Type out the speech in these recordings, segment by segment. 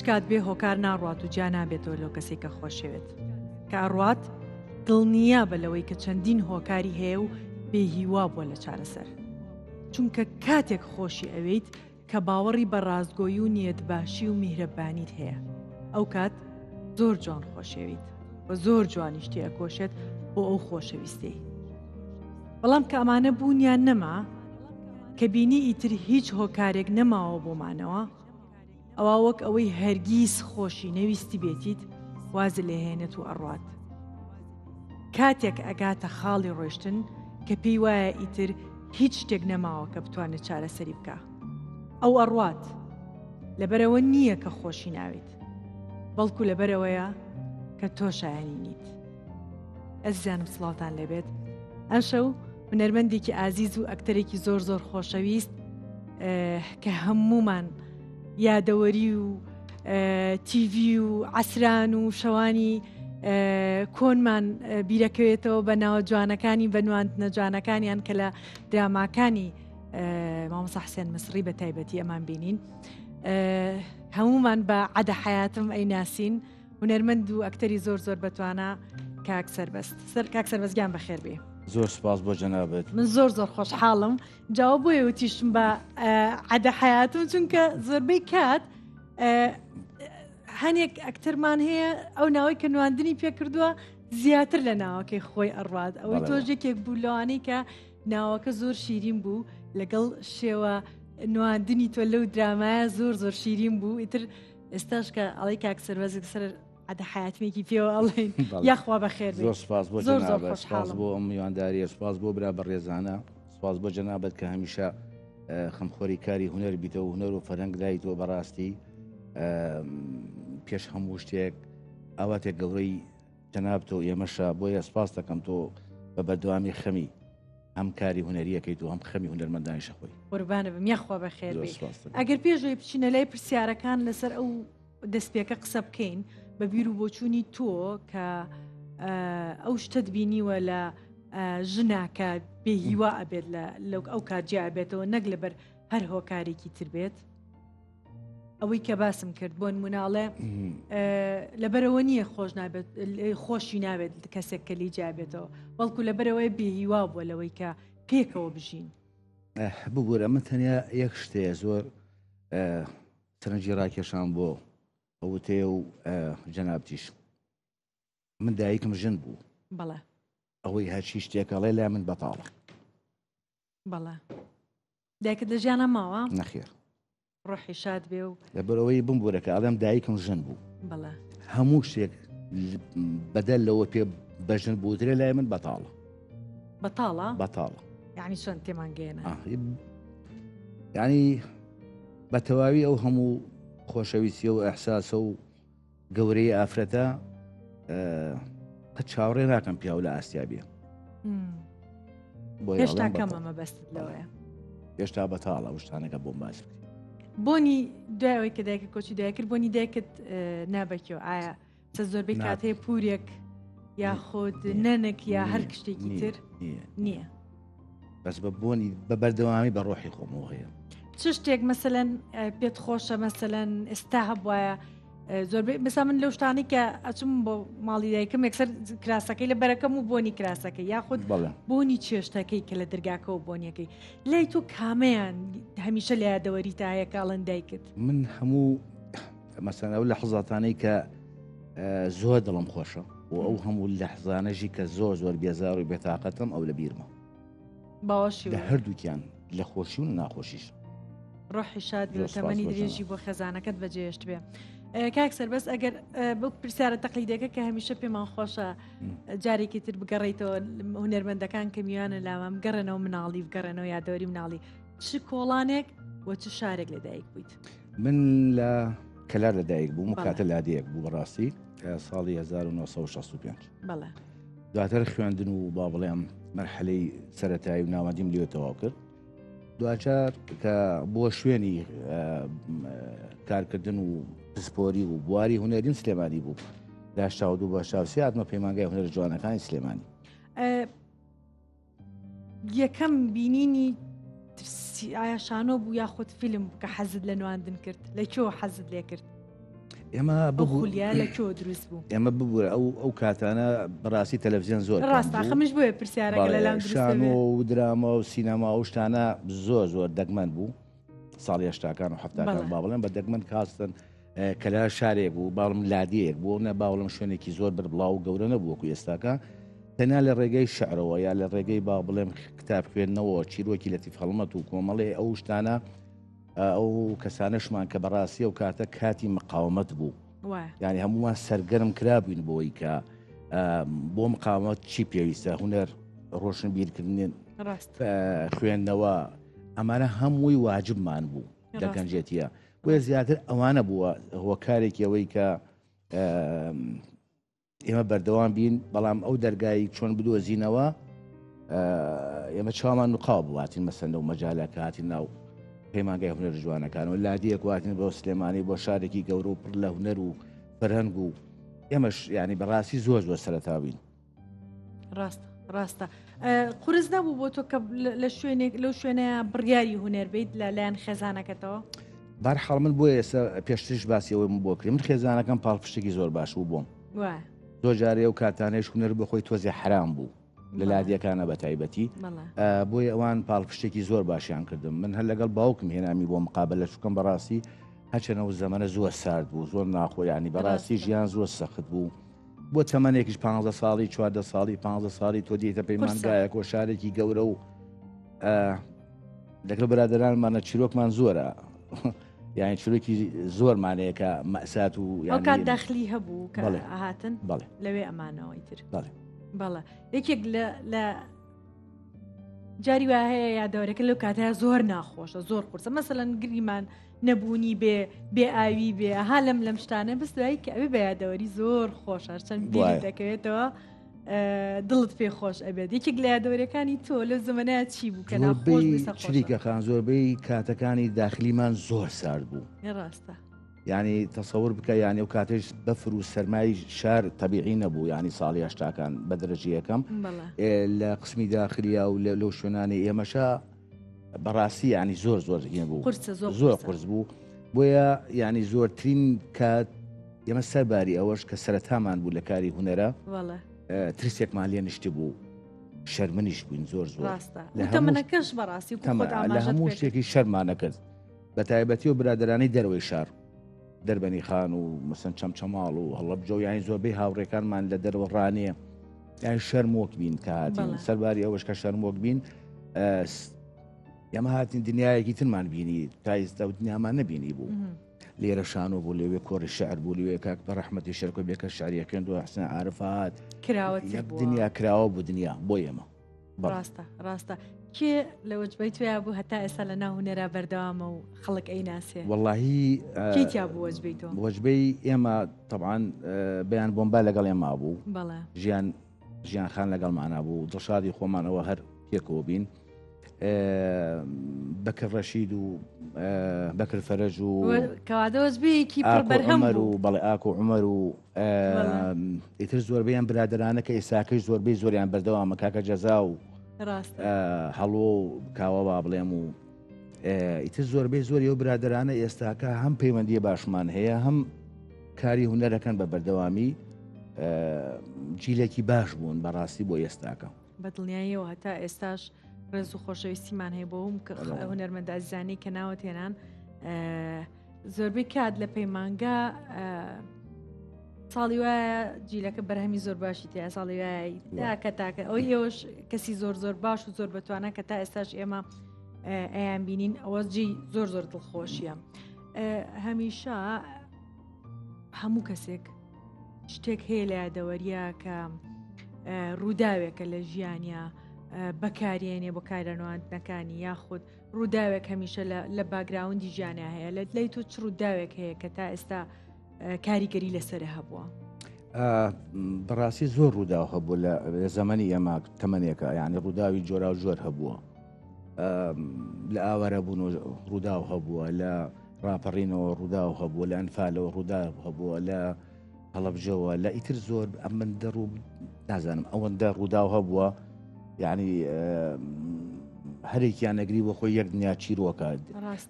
کات بێ هۆکار ناڕوات و جا نابێتەوە لەو کەسێک کە خۆشەوێت کە ئەڕوات دڵنیا بە لەوەی کە چەندین هۆکاری هەیە و بێهیوا بووە لە چارەسەر چونکە کاتێک خۆشی ئەوەیت کە باوەڕی بە ڕازگۆیی و نیەتباشی و میهرەبانیت هەیە ئەو کات زۆر جوان خۆشەویت و زۆر جوانیش تێئەکۆشێت بۆ ئەو خۆشەویستەی بەڵام کە ئەمانە بوونیان نەما کە بینی ئیتر هیچ هۆکارێک نەماوە بۆمانەوە ئەوە وەک ئەوەی هەرگیز خۆشی نەویستی بێتیت واز لێهێنێت و ئەڕوات کاتێک ئەگاتە خاڵی ڕۆیشتن کە پێی وایە ئیتر هیچ شتێک نەماوە کە بتوانێت چارەسەری بکە ئەو ئەڕوات لەبەرەوە نییە کە خۆشی ناوێت بەڵکو لەبەرەوەیە کە تۆ شایانی نیت ئەزیزانم سڵاوتان لێبێت ئەم شەو هونەرمەندێکی ئازیز و ئەکتەرێکی زۆر زۆر خۆشەویست کە هەمومان یادەوەری و تیڤی و عەسران و شەوانی کۆنمان بیرەکەوێتەوە بە ناوە جوانەکانی بە نواندنە جوانەکانیان کە لە دراماکانی مامۆستا حسێن مسری بە تایبەتی ئەمان بینین هەمومان بە عەدە حەیاتم ئەیناسین هونەرمەند و ئەکتەری زۆر زۆر بەتوانە کاک سەربەست گیان بەخێر بێ زۆر سپاس بۆ جەنابەت من زۆر زۆر خۆشحاڵم جاوە بۆیە وتیشم بە عەدە حەیاتم چونکە زۆربەی کات هەنێک ئەکتەرمان هەیە ئەو ناوەی کە نواندنی پێ کردووە زیاتر لە ناوەکەی خۆی ئەڕوات ئەوەی تۆژێکێک بوو لەوانەی کە ناوەکە زۆر شیرین بوو لەگەڵ شێوە نواندنی تۆ لەو درامایە زۆر زۆر شیرین بوو ئیتر ئێستاش کە ئەڵی کاک سەربەزێک سەر عەدە حەیاتمێکی پێوە ئەڵێن یاخوا بەخێر زۆر سپاس بۆ جەنابەت سپاس بۆ ئەم میوانداریە سپاس بۆ برا بەڕێزانە سپاس بۆ جەنابەت کە هەمیشە خەمخۆری کاری هونەر بیتەوە هونەر و فەرهەنگ لایتەوە بەڕاستی پێش هەموو شتێک ئاواتێک گەورەی جەنابتۆ ئێمەشە بۆیە سپاس دەکەم تۆ بە بەردەوامی خەمی هەم کاری هونەریەکەیت و هەم خەمی هونەرمەندانیشە خۆی قوربانە بم یاخوا بەخێر بێ ئەگەر پێشەوەی بچینە لای پرسیارەکان لەسەر ئەو دەستپێکە قسە بکەین بە بیر و بۆچوونی تۆ کە ئەو شتت بینیوە لە ژناکە بێهیوا ئەبێت لەو ئەو کارجیا ئەبێتەوە نەک لەبەر هەر هۆکارێکی تر بێت ئەوەی کە باسم کرد بۆ نموناڵێ لەبەرەوە نییە خۆشی ناوێت کەسێک کە لی جابێتەوە بەڵکو لەبەرەوەی بێهیوا بووە لەوەی کە پێکەوە بژین ببوورە من تەنیا یەک شتەیە زۆر تەنەجی ڕاکێشان بۆ ئەوتێ و جەنابتیش من دایکم ژن بوو بەڵێ ئەوەی هەرچی شتێکەڵێ لای من بەتاڵە بەڵێ دایکت لە ژیانە ماوە نەخێر ڕۆحی شاد بێ و لەبەرەوەی بمبورەکە ئادەم دایکم ژن بوو بەڵێ هەموو شتێک بەدەل لەوە پێ بەژن بووترێ لای من بەتاڵە بەتاڵە یعنی چۆن تێمانگەێنە یعنی بە تەواوی ئەو هەموو خۆشەویستیە و ئەحساسە و گەورەی ئافرەتە قەت چاوەڕێ ناکەم پیاو لە ئاستیابێ هێشتا کەمە مەبەستت لەوەیە هێشتا بەتاڵە شتانەکە بۆم باش بۆنی دوایەوەی کە دایکە کۆچی دایکرد بۆنی دایکت نابەکەوە ئایا چە زۆربەی کاتەیە پورێک یاخۆت نەنک یا هەر کشتێکی تر نییە بەس بە بۆنی بە بەردەوامی بە ڕۆحی خۆمەوە هەیە چ شتێک مەسەلەن پێت خۆشە مەسەلەن ئێستا هەبواە زۆربەی بەسا من لەو شتانی کە ئەچم بۆ ماڵی دایکم یەکسەر کراسەکەی لە بەرەکەم و بۆنی کراسەکەی یاخود بۆنی چێشتەکەی کە لە دەرگاکەەوە بۆنیەکەی لای تۆ کامەیان هەمیشە لە یادەوەری تایە کاڵەن دایکت من هەموو مەسەن ئەو لە حەزاتانەی کە زۆر دڵم خۆشە و ئەو هەموو لە حزانەژی کە زۆر زۆر بێزار و بێتاقەتم ئەو لە بیرمە باوەشی لە هەردووکیان لە خۆشی و ناخۆشیش ڕۆحی شاد تەمەنی درێژی بۆ خێزانەکەت بەجێشت بێ کاک سەربەست ئەگەر بەو پرسیارە تەقلیدەکە کە هەمیشە پێمان خۆشە جارێکی تر بگەڕێیتەوە هونەرمەندەکان کە میوانە لاوە بگەڕێنەوە مناڵی بگەڕێنەوە یادەوەری مناڵی چ کۆڵانێک و چ شارێک لە دایک بوویت من لە کەلار لە دایک بووم و کاتە لادەیەک بوو بەڕاستی ساڵی 1965 بەڵێ دواتر خوێندن و با بڵێم مەرحەلەی سەرەتایی و ناوەندیم لێ تەواو کرد دوچار کە بۆ شوێنی کارکردن و پسپۆری و بواری هونەریم سلێمانی بوو لە شاودوو بە شاوسی هاتمە پەیمانگای هونەر جوانەکانی سلێمانی یەکەم بینینی ئایا شانۆ بوو یاخود فیلم کە حەزت لە نواندن کرد لەکوێوە حەزت لێ کرد ئێمە ئەو خولیا لەکوێ دروست بوو؟ ئێمە ببوورە ئەو کاتانە بەڕاستی تەلەڤیزیۆن زۆر ڕاستە خەمش بۆیە پرسیارەکە لەلام شانۆ و دراما و سینەما و شتانە زۆر دەگمەن بوو ساڵی هەشتاکان و هەفتاکان با بڵێن بە دەگمەن کاستن کە لە شارێک بوو باڵم لادیەک بوو نە باوڵم شوێنێکی زۆر بڵاو و گەورە نەبوو وەکو ئێستاکە تەنیا لە ڕێگەی شعرەوە یا لە ڕێگەی با بڵێم کتاب خوێندنەوە چیرۆکی لەتیف هەڵمەت و کۆمەڵێ ئەو شتانە ئەو کەسانەشمان کە بەڕاستی و کاتە کاتی مقاومەت بوو یعنی هەمومان سەرگەرم کرابووین بۆی کە بۆ مقاومەت چی پێویستە هوەر ڕۆشن بیرکردن خوێندنەوە ئەمانە هەمووی واجبمان بوو دەگەنجێتیە بۆیە زیاتر ئەوانە بووە هۆکارێکی ئەوەی کە ئێمە بەردەوام بین بەڵام ئەو دەرگای چۆن بدۆزینەوە ئێمە چاومان نقاو بواتین مەسەن و مەجالەکە هاتین ناو پەیمانگای هونەر جوانەکان و لادیەک واتین بۆ سلێمانی بۆ شارێکی گەورە و پڕ لە هونەر و فەرهەنگ و ئێمەش ینی بەڕاستی زۆر سەرەتاوین. ڕاستە قورس نەبوو بۆ تۆ کە لە شوێنێک لەو شوێنەیە بڕیاری هونەر بیت لەلایەن خێزانەکەتەوە؟ بەرحاڵ من بۆ ئێستا پێشترش باسیەوەی من بۆ کرد من خێزانەکەم پاڵپشتێکی زۆر باش بوو بۆم زۆر جارێ و کاتانێش هونەر بخۆی تۆزی حرام بوو لە لادیەکانە بە تایبەتی بۆی ئەوان پاڵپشتێکی زۆر باشیان کردم من هەر لەگەڵ باوکم هێنامی بۆ مقابلە چووکەم بەڕاستی هەچەنەوە زەمانە زۆر سارد بوو زۆر ناخۆیانی بەڕاستی ژیان زۆر سەخت بوو بۆ تەمەنێکیش 15 ساڵی 14 ساڵی 15 ساڵی تۆ دیتە پەیمانگایە کۆشارێکی گەورە و لەگەڵ برادرانمانە چیرۆکمان زۆرە یعنی چیرۆکی زۆرمانەیەکە مەسات و کات داخلی هەبوو کە هاتن لەوێ ئەمانەوەی تر بەڵێ یەکێک لە جاری وا هەیە یادەوەرەکە لەو کاتەیە زۆر ناخۆشە زۆر قورسە مەسەلەن گریمان نەبوونی بێ ئاوی بێ ها لەم شتانە بەس دوایی کە ئەوێ بە یادەوەری زۆر خۆشە چەند بیری دەکەوێتەوە دڵت پێ خۆش ئەبێت یەکێک لە یادەوەریەکانی تۆ لە زمانەیە چی بوو کە چریکەخان زۆربەی کاتەکانی داخلیمان زۆر سارد بوو ڕاستە ینی تەسەور بکە یانی و کاتێش بەفر و سەرمای شار تەبیعی نەبوو ینی ساڵی هەشتاکان بە دەرەجی یەکەم لە قسمی داخلیا و لەو شوێنانی ئێمەشا بەڕاستی ینی زۆر بوو زۆر قرس بوو بۆیە ینی زۆرترین کات ئێمە سەرباری ئەوەش کە سەرەتامان بوو لە کاری هونەرە ترسێکمان لێ نیشتی بوو شەرمنیش بووین زۆر منەکەش بەڕاستی لە هەموو شتێکی شەرمانە کرد بە تایبەتی و برادرانی دەروەی شار دەربەنی خان و مەسەن چەمچەماڵ و هەڵە بجە و یانی زۆربەی هاوڕێکانمان لە دەرەوە ڕانێ یان شەرمۆک بین کە هاتین سەرباری ئەوەش کە شەرمۆک بین ئێمە هاتین دنیایەکی ترمان بینی تا ئێستا و دنیامان نەبینی بوو لێرە شانۆ بوو لەوێ کۆڕی شعر بوو لەوێ کاک بە ڕەحمەتی شەرکۆ بێکە شاریەکەند و حسن عارفات دنیا کراوە بوو دنیا بۆ ئێمە ڕاستە کێ لە وەجبەی تویا بوو هەتا ئێستا لە ناو هونەرە بەردەوامە و خەڵک ئەیناسێ وەڵاهی کێتیا بوو وەجبەی تۆ وەجبەی ئێمە طبعاً بەیان بۆمبا لەگەڵ ئێمە بوو ژیان خان لەگەڵمانە بوو دڵشادی خۆمانەوە هەر پێکەوە بین بەکر ڕەشید و بەکر فەرەج و کەوادەوەزبەیەکی بەرهەمەر و بەڵێ ئاک و عومەر و ئیتر زۆربەیان برادرانە کە ئێساکەش زۆربەی زۆریان بەردەوامە کاکە جەزا و هەڵۆ و کاوە با بڵێم و ئیتر زۆربەی زۆری و برادرانە ئێستاکە هەم پەیوەندیە باشمان هەیە هەم کاری هونەرەکەن بە بەردەوامی جیلێکی باش بوون بەڕاستی بۆ ئێستاکە بە دڵنیاییەوە هەتا ئێستاش ڕێز و خۆشەویستیمان هەیە بۆم کە هونەرمەندە ئازیزانی کە ناوە تێنان زۆربەی کات لە پەیمانگا ساڵی وایە جیلەکە بەرهەمی زۆر باشی تیا ساڵی وایە کە تاکە ئەو ئێوەش کەسی زۆر باش و زۆر بەتوانە کە تا ئێستاش ئێمە ئەیان بینین ئەوە جی زۆر دڵخۆشیە هەمیشە هەموو کەسێک شتێک هەیە لە یادەوەریە کە ڕووداوێکە لە ژیانیا بەکارێنێ بۆ کارەنەوەندنەکانی یاخود ڕووداوێک هەمیشە لە باگراوندی ژیانە هەیە لە لای تۆ چ ڕووداوێک هەیە کە تا ئێستا کاریگەری لەسەرە هەبووە بەڕاستی زۆر ڕووداو هەبوو لە زەمەنی ئێمە تەمەنێکە یعنی ڕووداوی جۆرا و جۆر هەبووە لە ئاوارە بوون و ڕووداو هەبووە لە ڕاپەڕینەوە ڕووداو هەبووە لە ئەنفالەوە ڕووداو هەبووە لە هەڵەبجەوە لە ئیتر زۆر ئەمن دەڕوو نازانم ئەوەندە ڕووداو هەبووە یعنی هەرێکیان نەگری بۆ خۆی یەک دنیا چیرۆکات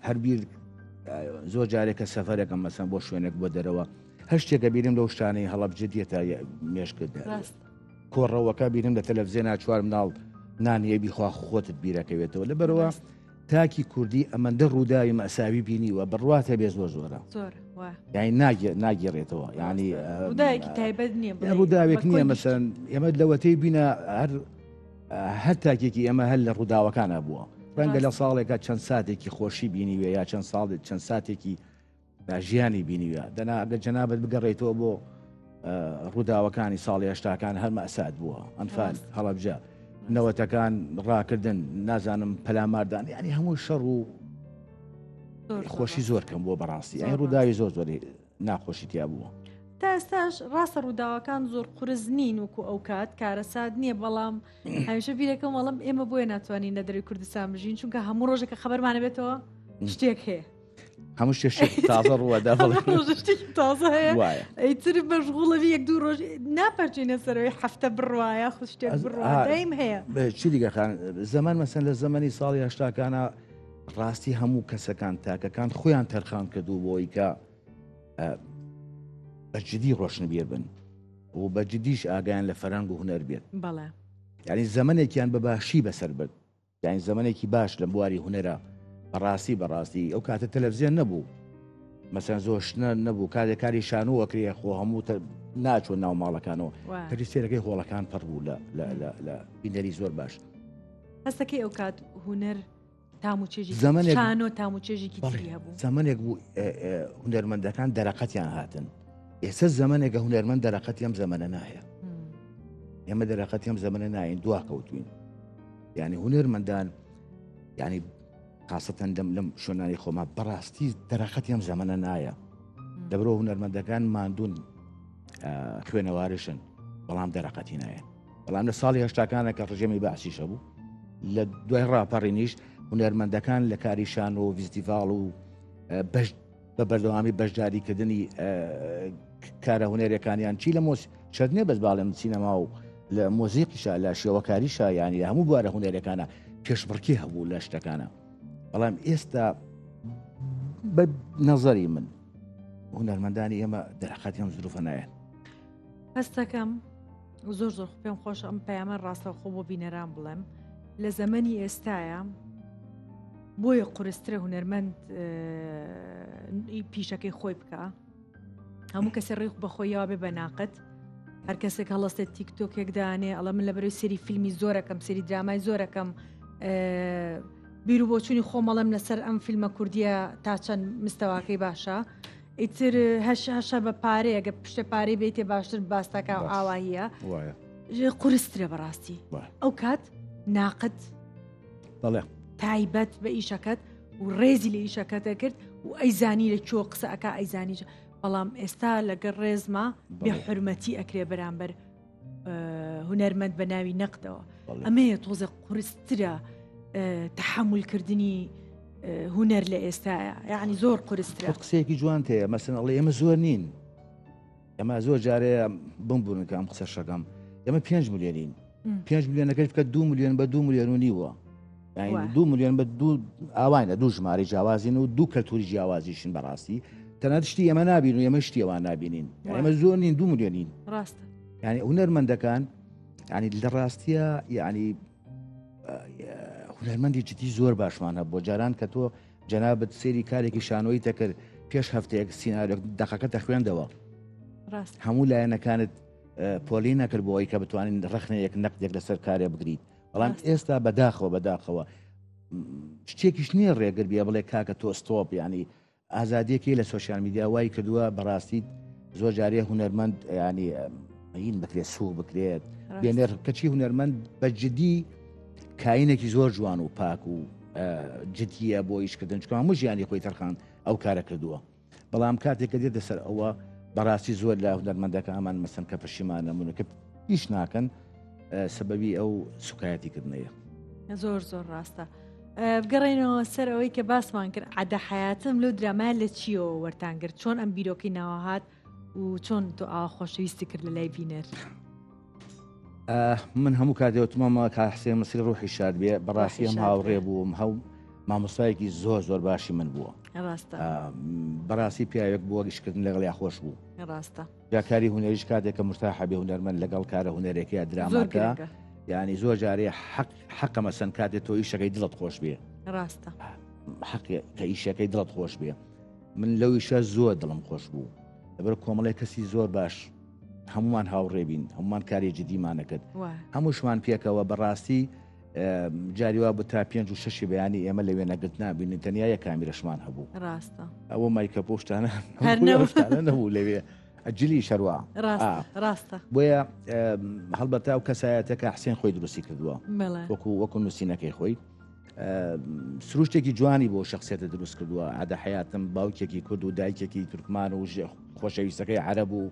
هەربیر زۆر جارێکە سەفەرێکم مەسەن بۆ شوێنێک بۆ دەرەوە هەر شتێکە بینم لەو شتانەی هەڵە بجدیەتە مێشکرد کۆڕەوەکە بینم لە تەلەڤیزیۆنا چوار مناڵ نانیە بیخوا خۆتت بیرەکەوێتەوە لەبەرەوە تاکی کوردی ئەمەندە ڕووداوی مەساوی بینیوە بڕواتە بێ زۆر زۆرە یعنی ناگێڕێتەوە ینی ڕووداوێکی تایبەت نییە ڕووداوێک نییە مەسەن ئێمە لەوەتەی بینە هەر تاکێکی ئێمە هەر لە ڕووداوەکانە بووە ڕەنگە لە ساڵێکە چەند ساتێکی خۆشی بینیوێ یا چەند ساڵێک چەند ساتێکی ژیانی بینیوە دەنا ئەگە جەنابەت بگەڕێتەوە بۆ ڕووداوەکانی ساڵی هەشتاکان هەر مەسات بووە ئەنفال هەڵەبجە نەوەتەکان ڕاکردن نازانم پەلاماردان ینی هەموو شەڕ و خۆشی زۆر کەم بۆ بەڕاستی ئەین ڕووداوی زۆر زۆری ناخۆشی تیا بووە تا ئێستاش ڕاستە ڕووداوەکان زۆر قورس نین وکو ئەو کات کارەسات نییە بەڵام هەمیشە بیرەکەم وەڵام ئێمە بۆیە ناتوانین لە دەروی کوردستان بژین چونکە هەموو ڕۆژێکە خەبەرمانە بێتەوە شتێک هەیە هەموو شتێک تازە ڕوەدا شتێکی تازە هەیە ئەیتر بەشغوڵەوی یەک دوو ڕۆژ ناپەرچینە سەرەوەی هەفتە بڕواایە خو شتێک بڕوا دایم هەیە چی دیگەخان زەمان مەسەن لە زەمەنی ساڵی هەشتاکانە ڕاستی هەموو کەسەکان تاکەکان خۆیان تەرخان کردو بۆی کە بەجددی ڕۆشنبیر بن و بەجددیش ئاگیان لە فەرەنگ و هونەر بێت بەڵێ ینی زەمنێکیان بە باشی بەسەر برد یعنی زەمنێکی باش لە بواری هونەرە بەڕاستی ئەو کاتە تەلەڤیزیۆن نەبوو مەسەن زۆشنە نەبوو کارێکاری شانووەکرێ خۆ هەموو ناچۆ ناو ماڵەکانەوە پەرسێرەکەی هۆڵەکان پڕ بوو لە بینەری زۆر باش هەستەکەی ئەو کات هونەر تاموچێژی شانۆ تاموچێژێکی تری هەبوو زەمنێک بوو هونەرمەندەکان دەرەقەتیان هاتن ئێستا زەمنێکە هونەرمەند دەرەقەتی ئەم زەمەنە نایە ئێمە دەرەقەتی ئەم زەمەنە ناین دواکەوتوین ینی هونەرمەندان ینی خاستەن لەم شوێنانی خۆما بەڕاستی دەرەقەتی ئەم زەمەنە نایە دەبرۆ هونەرمەندەکان ماندوون خوێنەوارشن بەڵام دەرەقەتی نایە بەڵام لە ساڵی هەشتاکانە کە ڕژێمی باسیشە بوو لە دوای ڕاپەڕینیش هونەرمەندەکان لە کاری شان و ڤیستیڤاڵ و بە بەردەوامی بەشداریکردنی کارە هونەرەکانیان چی لە شەر نێ بەس باڵێم سینەما و لە مۆزیقیشە لە شێوەکاریشە ینی هەموو بوارە هونەرەکانە پێشبڕکی هەبوو لە شتەکانە بەڵام ئێستا بە نەزەری من هونەرمەندانی ئێمە دەرەقەتیان زروفە نایەن هەستەکەم زۆر پێم خۆش ئەم پەیامە ڕاستە خۆ بۆ بینەران بڵێم لە زەمەنی ئێستایە بۆیە قورسترە هونەرمەند پیشەکەی خۆی بکە هەموو کەسێ ڕێک بەخۆیەوە بێ بەناقت هەر کەسێک هەڵەستێت تیکتۆکێکدانێ ئەڵە من لە بەرەوەی سەری فیلمی زۆرەکەم سەری درامای زۆرەکەم بیر و بۆچوونی خۆمەڵم لەسەر ئەم فیلمە کوردیە تا چەند مستەواکەی باشە ئیتر هەشە بە پارەیە گە پشتە پارەی بێتێ باشتر باستاکە و ئاواهیە قورسترە بەڕاستی ئەو کات ناقت تایبەت بە ئیشەکەت و ڕێزی لە ئیشەکەتە کرد و ئەیزانی لە چۆ قسە ئەکا ئەیزانی بەڵام ئێستا لەگەڵ ڕێزمە بێ حرمەتی ئەکرێ بەرامبەر هونەرمەند بە ناوی نەقدەوە ئەمەیە تۆزە قورسترە تحملکردنی هونەر لە ئێستاە یعنی زۆر قورسترە قسەیەکی جوان هەیە مەسەڵی ئێمە زۆر نین ئەمە زۆر جارەیە بمبوون کەم قسە شەکەم ئێمە 5 ملیۆنین 5 ملیۆنەکەی بکە 2 ملیۆن بە 2 ملیۆن و نیوە 2 ملیۆن بە دوو ئاوانە دوو ژماری جیاوازین و دوو کەلتوری جیاوازیشن بەڕاستی تەنانەت شتی ئێمە نابین و ئێمە شتیەوان نابینین ئێمە زۆر نین 2 ملیۆنین ڕاستە ینی هونەرمەندەکان ینی لە ڕاستیە ینی هونەرمەندی جدی زۆر باشمانە بۆ جاران کە تۆ جەنابەت سێری کارێکی شانۆی تەکرد پێش هەفتەیەک سینارێک دەقەکە تەخوێندەوە هەموو لایەنەکانت پۆلی نەکرد بۆ ئەوی کە بتوانین ڕخنەیەک نەقدێک لەسەر کارێ بگریت بەڵام ئێستا بەداخەوە شتێکیش نییە ڕێگر بێ بڵێ کاکە تۆ ستۆپ ینی ئازادیەکی لە سوۆسیال میدیا وای کردووە بەڕاستی زۆر جارێ هونەرمەند ینی هین بکرێت سوو بکرێت بێنێر کەچی هونەرمەند بە جدی کاینێکی زۆر جوان و پاک و جدیە بۆ ئیشکردن چکە هەموو ژیانی خۆی تەرخان ئەو کارە کردووە بەڵام کاتێککە دێتە سەر ئەوە بەڕاستی زۆر لە هونەرمەندەکە ئەمان مەسەن کە پەشیمانەمونە کە هیچ ناکەن سبەبی ئەو سوکایەتیکردنەیە زۆر ڕاستە بگەڕێنەوە سەر ئەوەی کە باسمان کرد عادە حیاتم لەو درامای لە چیەوە وەرتانگرت چۆن ئەم بیرۆکەی ناوەهات و چۆن تۆ ئاوا خۆشەویستی کرد لە لای بینەر من هەموو کاتێوتمەمە کا حسێن مەسیری ڕوحی شاد بێ بەڕاستی ئەم هاوڕێ بووم هەو مامۆستایەکی زۆر باشی من بووە ڕاستە بەڕاستی پیاوێک بۆ گشتکردن لەگەڵ یا خۆش بوو ڕاستە یا کاری هوەریش کاتێک کە مرتاح بێ هونەرمەند لەگەڵ کارە هوەرێکی یا دراماکە ینی زۆر جارێ حەقە مەسەن کاتێت تۆ ئیشەکەی دڵت خۆش بێ ڕاستە حەقی کە ئیشەکەی دڵت خۆش بێ من لەو ئیشە زۆر دڵم خۆش بوو لەبەر کۆمەڵی کەسی زۆر باش هەمومان هاوڕێبین هەمومان کاری جدیمانەکرد هەمووشمان پێکەوە بەڕاستی جاریوا بە تا 5 و 6 بەیانی ئێمە لەوێ نەگرت نابین تەنیا یە کامیرەشمان هەبوو ڕاستە ئەوە مایکە پۆشتانە نەبوو لەوێ ئەجلی شەروە ڕاستە بۆیە هەڵبەتا و کەسایەتەکە حسێن خۆی دروستی کردووە وەکو نووسینەکەی خۆی سروشتێکی جوانی بۆ شخصێتە دروست کردووە عادە حیاتم باوکێکی کورد و دایکێکی تورکمان و خۆشەویستەکەی عەرەب و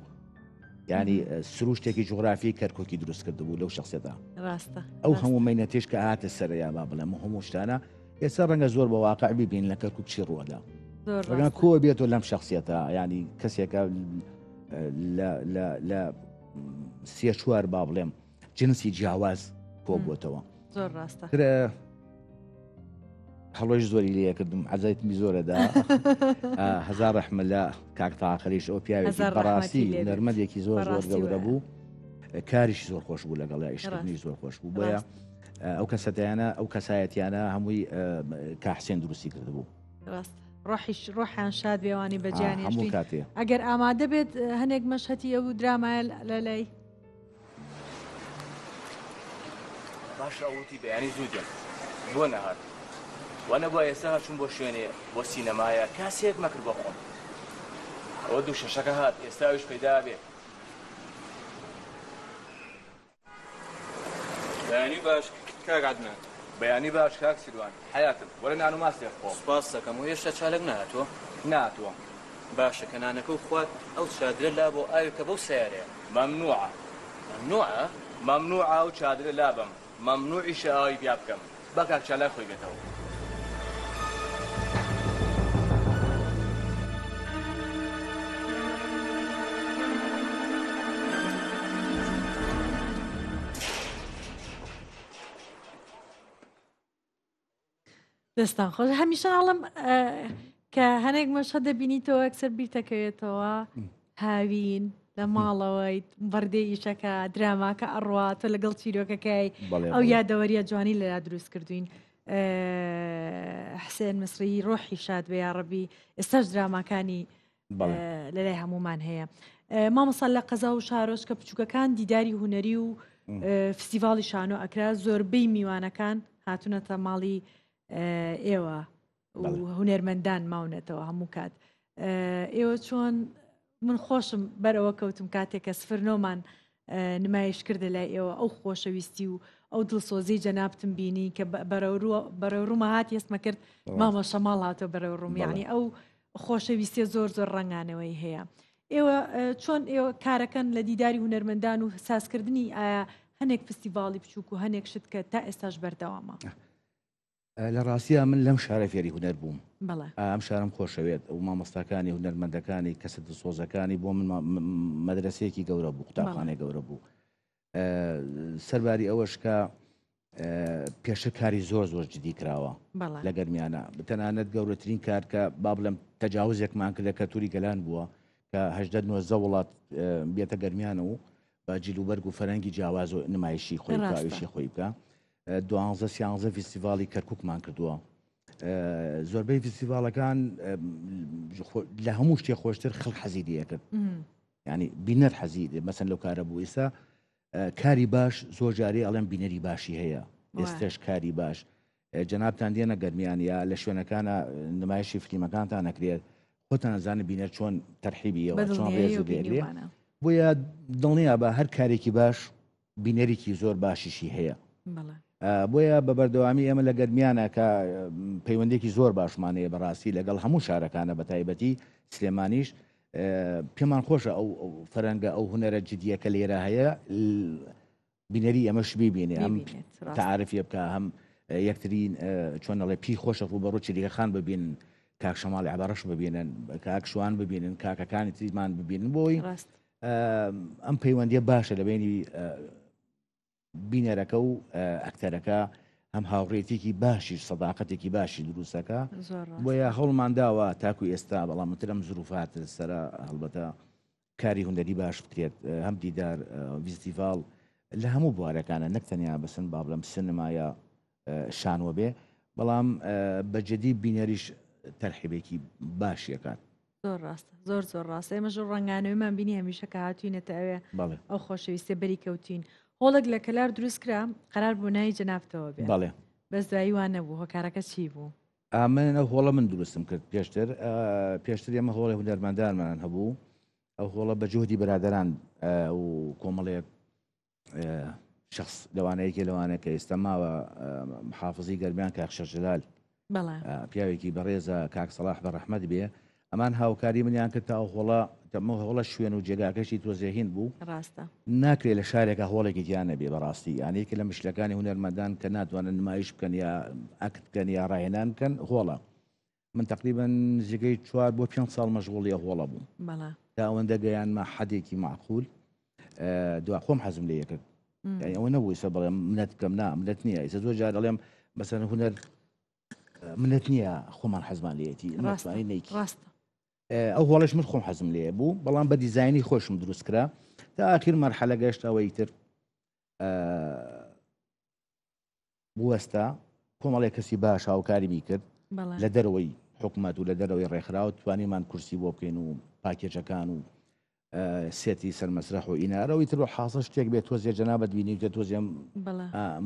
ینی سروشتێکی جوغرافی کەرکۆکی دروست کردبوو لەو شخصێتە ڕاستە ئەو هەموو مینەتێش کە هاتە سەریا با بڵێ هەموو شتانە ئێستا ڕەنگە زۆر بە واقع ببین لە کەرکک چی ڕووەدا ڕەنگە کۆ بێتەوە لەم شخصیەتە ینی کەسێکە لە 3-4 با بڵێم جنسی جیاواز کۆ بووتەوە زۆر ڕاستە هەڵۆژ زۆری لێ کردم عەزایتمی زۆرەدا هەزار ڕەحمە لە کاکتاقەریش ئەو پیاوێکی بەڕاستی نەرمەدێکی زۆر گەورە بوو کاریشی زۆر خۆش بوو لەگەڵ ئیشکردنی زۆر خۆش بوو بۆیە ئەو کەسەتیانە ئەو کەسایەتیانە هەمووی کاحسێن دروستی کردبوو ڕۆحیان شاد بێوانی بەجیانی هەموو کاتێ ئەگەر ئامادە بێت هەنێک مەشهەتی ئەو درامایە لە لای باش ئەوتی بەیانی زوودن بۆ نەهات وانە بۆ ئێستا چون بۆ شوێنێ بۆ سینەمایە کاسێک مەکرد بۆ خۆم ئەوە دوو شەشەکە هات ئێستاویش پەیدا بێ بەیانی باش کاک عەدنان بەیانی باش کاک سیروان حیاتم وەرە نان و ماستێ خۆ سوپاس دەکەم و هێشتا چالێک نهاتوە باشە کە نانەکە و خوات ئەو چادرە لا بۆ ئاوێکە بەو سیارەیە مەمنوعە و چادرە لابم مەمنوعیشە ئاوی بیا بکەم با کاک چالاک خۆی بێتەوە دەستان خۆش هەمیشە هەڵم کە هەنێک مەشە دەبینیتەوە ئەکسەر بیرتەکەوێتەوە هاوین لە ماڵەوەی بەردەی ئیشەکە دراماکە ئەڕواتە لەگەڵ چیرۆکەکەی ئەو یادەوەریە جوانی لەلا دروست کردوین حسێن مسری ڕۆحی شاد بە یاڕەبی ئێستاش دراماکانی لەلای هەمومان هەیە مامەسەڵ لە قەزا و شارۆچ کە بچووکەکان دیداری هوەری و فستیڤاڵی شانۆ ئەکرا زۆربەی میوانەکان هاتوونەتە ماڵی ئێوە هونەرمەندان ماونێتەوە هەموو کات ئێوە چۆن من خۆشم بەرەوە کەوتم کاتێک کە سفرنۆمان نمایش کردە لای ئێوە ئەو خۆشەویستی و ئەو دڵسۆزی جەنابتم بینی کە بەرەو ڕوومە هات هێستمە کرد مامە شەماڵ هاتۆ بەرەو ڕووم یعنی ئەو خۆشەویستیە زۆر ڕنگانەوەی هەیە ئێوە چۆن ئێوە کارەکەن لە دیداری هونەرمەندان و سازکردنی ئایا هەنێک فستیڤاڵی بچووک و هەنێک شت کە تا ئێستاش بەردەوامە لە ڕاستیە من لەم شارە فێری هونەر بووم ئەم شارم خۆشەوێت و مامۆستاکانی هونەرمەندەکانی کەسە دڵسۆزەکانی بۆ من مەدرسەیەکی گەورە بوو قوتابخانەی گەورە بوو سەرباری ئەوەش کە پێشە کاری زۆر جدی کراوە لە گەرمیانە بتەنانەت گەورەترین کار کە با بڵێم تەجاوزێکمان کردە کە تووری گەلان بووە کە 19 وڵات بێتە گەرمیانە و با جیلوبەرگ و فەرەنگی جیاواز و نمایشی خۆی کاویشی خۆی بکە 12 فستیڤاڵی کەرکووکمان کردووە زۆربەی فستیڤاڵەکان لە هەموو شتێ خۆشتر خەڵک حەزیریە کرد ینی بینەر حەزیری مەسەن لەو کارە بوو ئێستا کاری باش زۆر جارێ ئەڵێم بینەری باشی هەیە ئێستش کاری باش جەنابتان دێنە گەرمیان یا لە شوێنەکانە نمایشی فیلمەکانتان نەکرێت خۆتان نەزانە بینەر چۆن تەرحیبیەوە چۆن ڕێز دێرێ بۆیە دڵنییا بە هەر کارێکی باش بینەرێکی زۆر باشیشی هەیە بۆیە بە بەردەوامی ئێمە لە گەرمیانە کە پەیوەندێکی زۆر باشمانەیە بەڕاستی لەگەڵ هەموو شارەکانە بە تایبەتی سلێمانیش پێمان خۆشە ئەو فەرەنگە ئەو هونەرە جدیەکە لێرە هەیە بینەری ئەمەش بیبینێ ئەم تعارفیە بکە هەم یەکترین چۆنەڵێ پی خۆشە ڕوو بەڕۆ چریەخان ببین کاک شەماڵی عەبارەش ببینن کاک شوان ببینن کاکەکانی تریمان ببینن بۆی ئەم پەیوەندیە باشە لە بینی بینەرەکە و ئەکتەرەکە هەم هاوڕێتێکی باشیش سەداقەتێکی باشی دروستەکە زۆر ڕاست. بۆیە هەوڵمان داوە تاکو ئێستا بەڵام ترم زروفات سەرە هەڵبەتە کاری هوەری باش بکرێت هەم دیدار فیستیڤال لە هەموو بوارەکانە نەکتەنیا بەسن با بڵم سینمایە شانوە بێ بەڵام بەجددی بینەریش تەرحیبێکی باشیەکات. زۆر ڕاستە زۆر زۆر ڕاستە ئێمەژ ڕنگانەوەمان بینی هەمیشە کە هاتوینەتە ئەوێ ئەو خۆشەویستە بەری کەوتین هۆڵک لە کەلار دروست کرا قەرار بوو ناوی جەنابتەوە بێ بەڵێ بەس دوایی وان نەبوو هۆکارەکە چی بوو؟ من ئەو هۆڵە من دروستم کرد پێشتر ئێمە هۆڵی هونەرمەندانمان هەبوو ئەو هۆڵە بە جوهدی برادەران و کۆمەڵێک شخص لەوانەیەکی لەوانەیە کە ئێستا ماوە محافظی گەرمیان کاک شەرجلال پیاوێکی بەڕێزە کاک سەلاح بەڕەحمەت بێ ئەمان هاوکاری منیان کرد تا ئەو هۆڵە شوێن و جێگاکەشی تۆزێهین بوو ڕاستە ناکرێت لە شارێکە هۆڵێکی دیانە بێ بەڕاستی یانەیەکە لە مشلەکانی هونەرمەندان کە ناتوانن نمایش بکەن یا ئەکت بکەن یا ڕاهێنان بکەن هۆڵە من تقریبا نزیکەی 4 بۆ 5 ساڵ مەشغوڵی هۆڵە بوو تا ئەوەندە گەیانمە حەدێکی معقول دوا خۆم حەزم لێ کرد ئەوە نەبووی سە بڵێم منەت بکەم نا منەت نییە ئێستا زۆر جار دەڵێم بەسەر هونەر منەت نییە خۆمان حەزمان لێتی ناتوانی نیکی ڕاستە ئەو هۆڵش من خۆم حەزم لێ بوو بەڵام بە دیزایانی خۆشم دروست کرا تا ئاخیر مەرحەلە گەشتەوەی تر بوەستا کۆمەڵێک کەسی باش هاوکاری بیکرد لە دەرەوەی حکومەت و لە دەرەوەی ڕێکخراوە توانیمان کورسی بۆ بکەین و پاکێجەکان و سێتی سەرمەسرح و ئینارەوەی تر حاصل شتێک بێت تۆزیە جەنابەت بینی کە تۆزیێم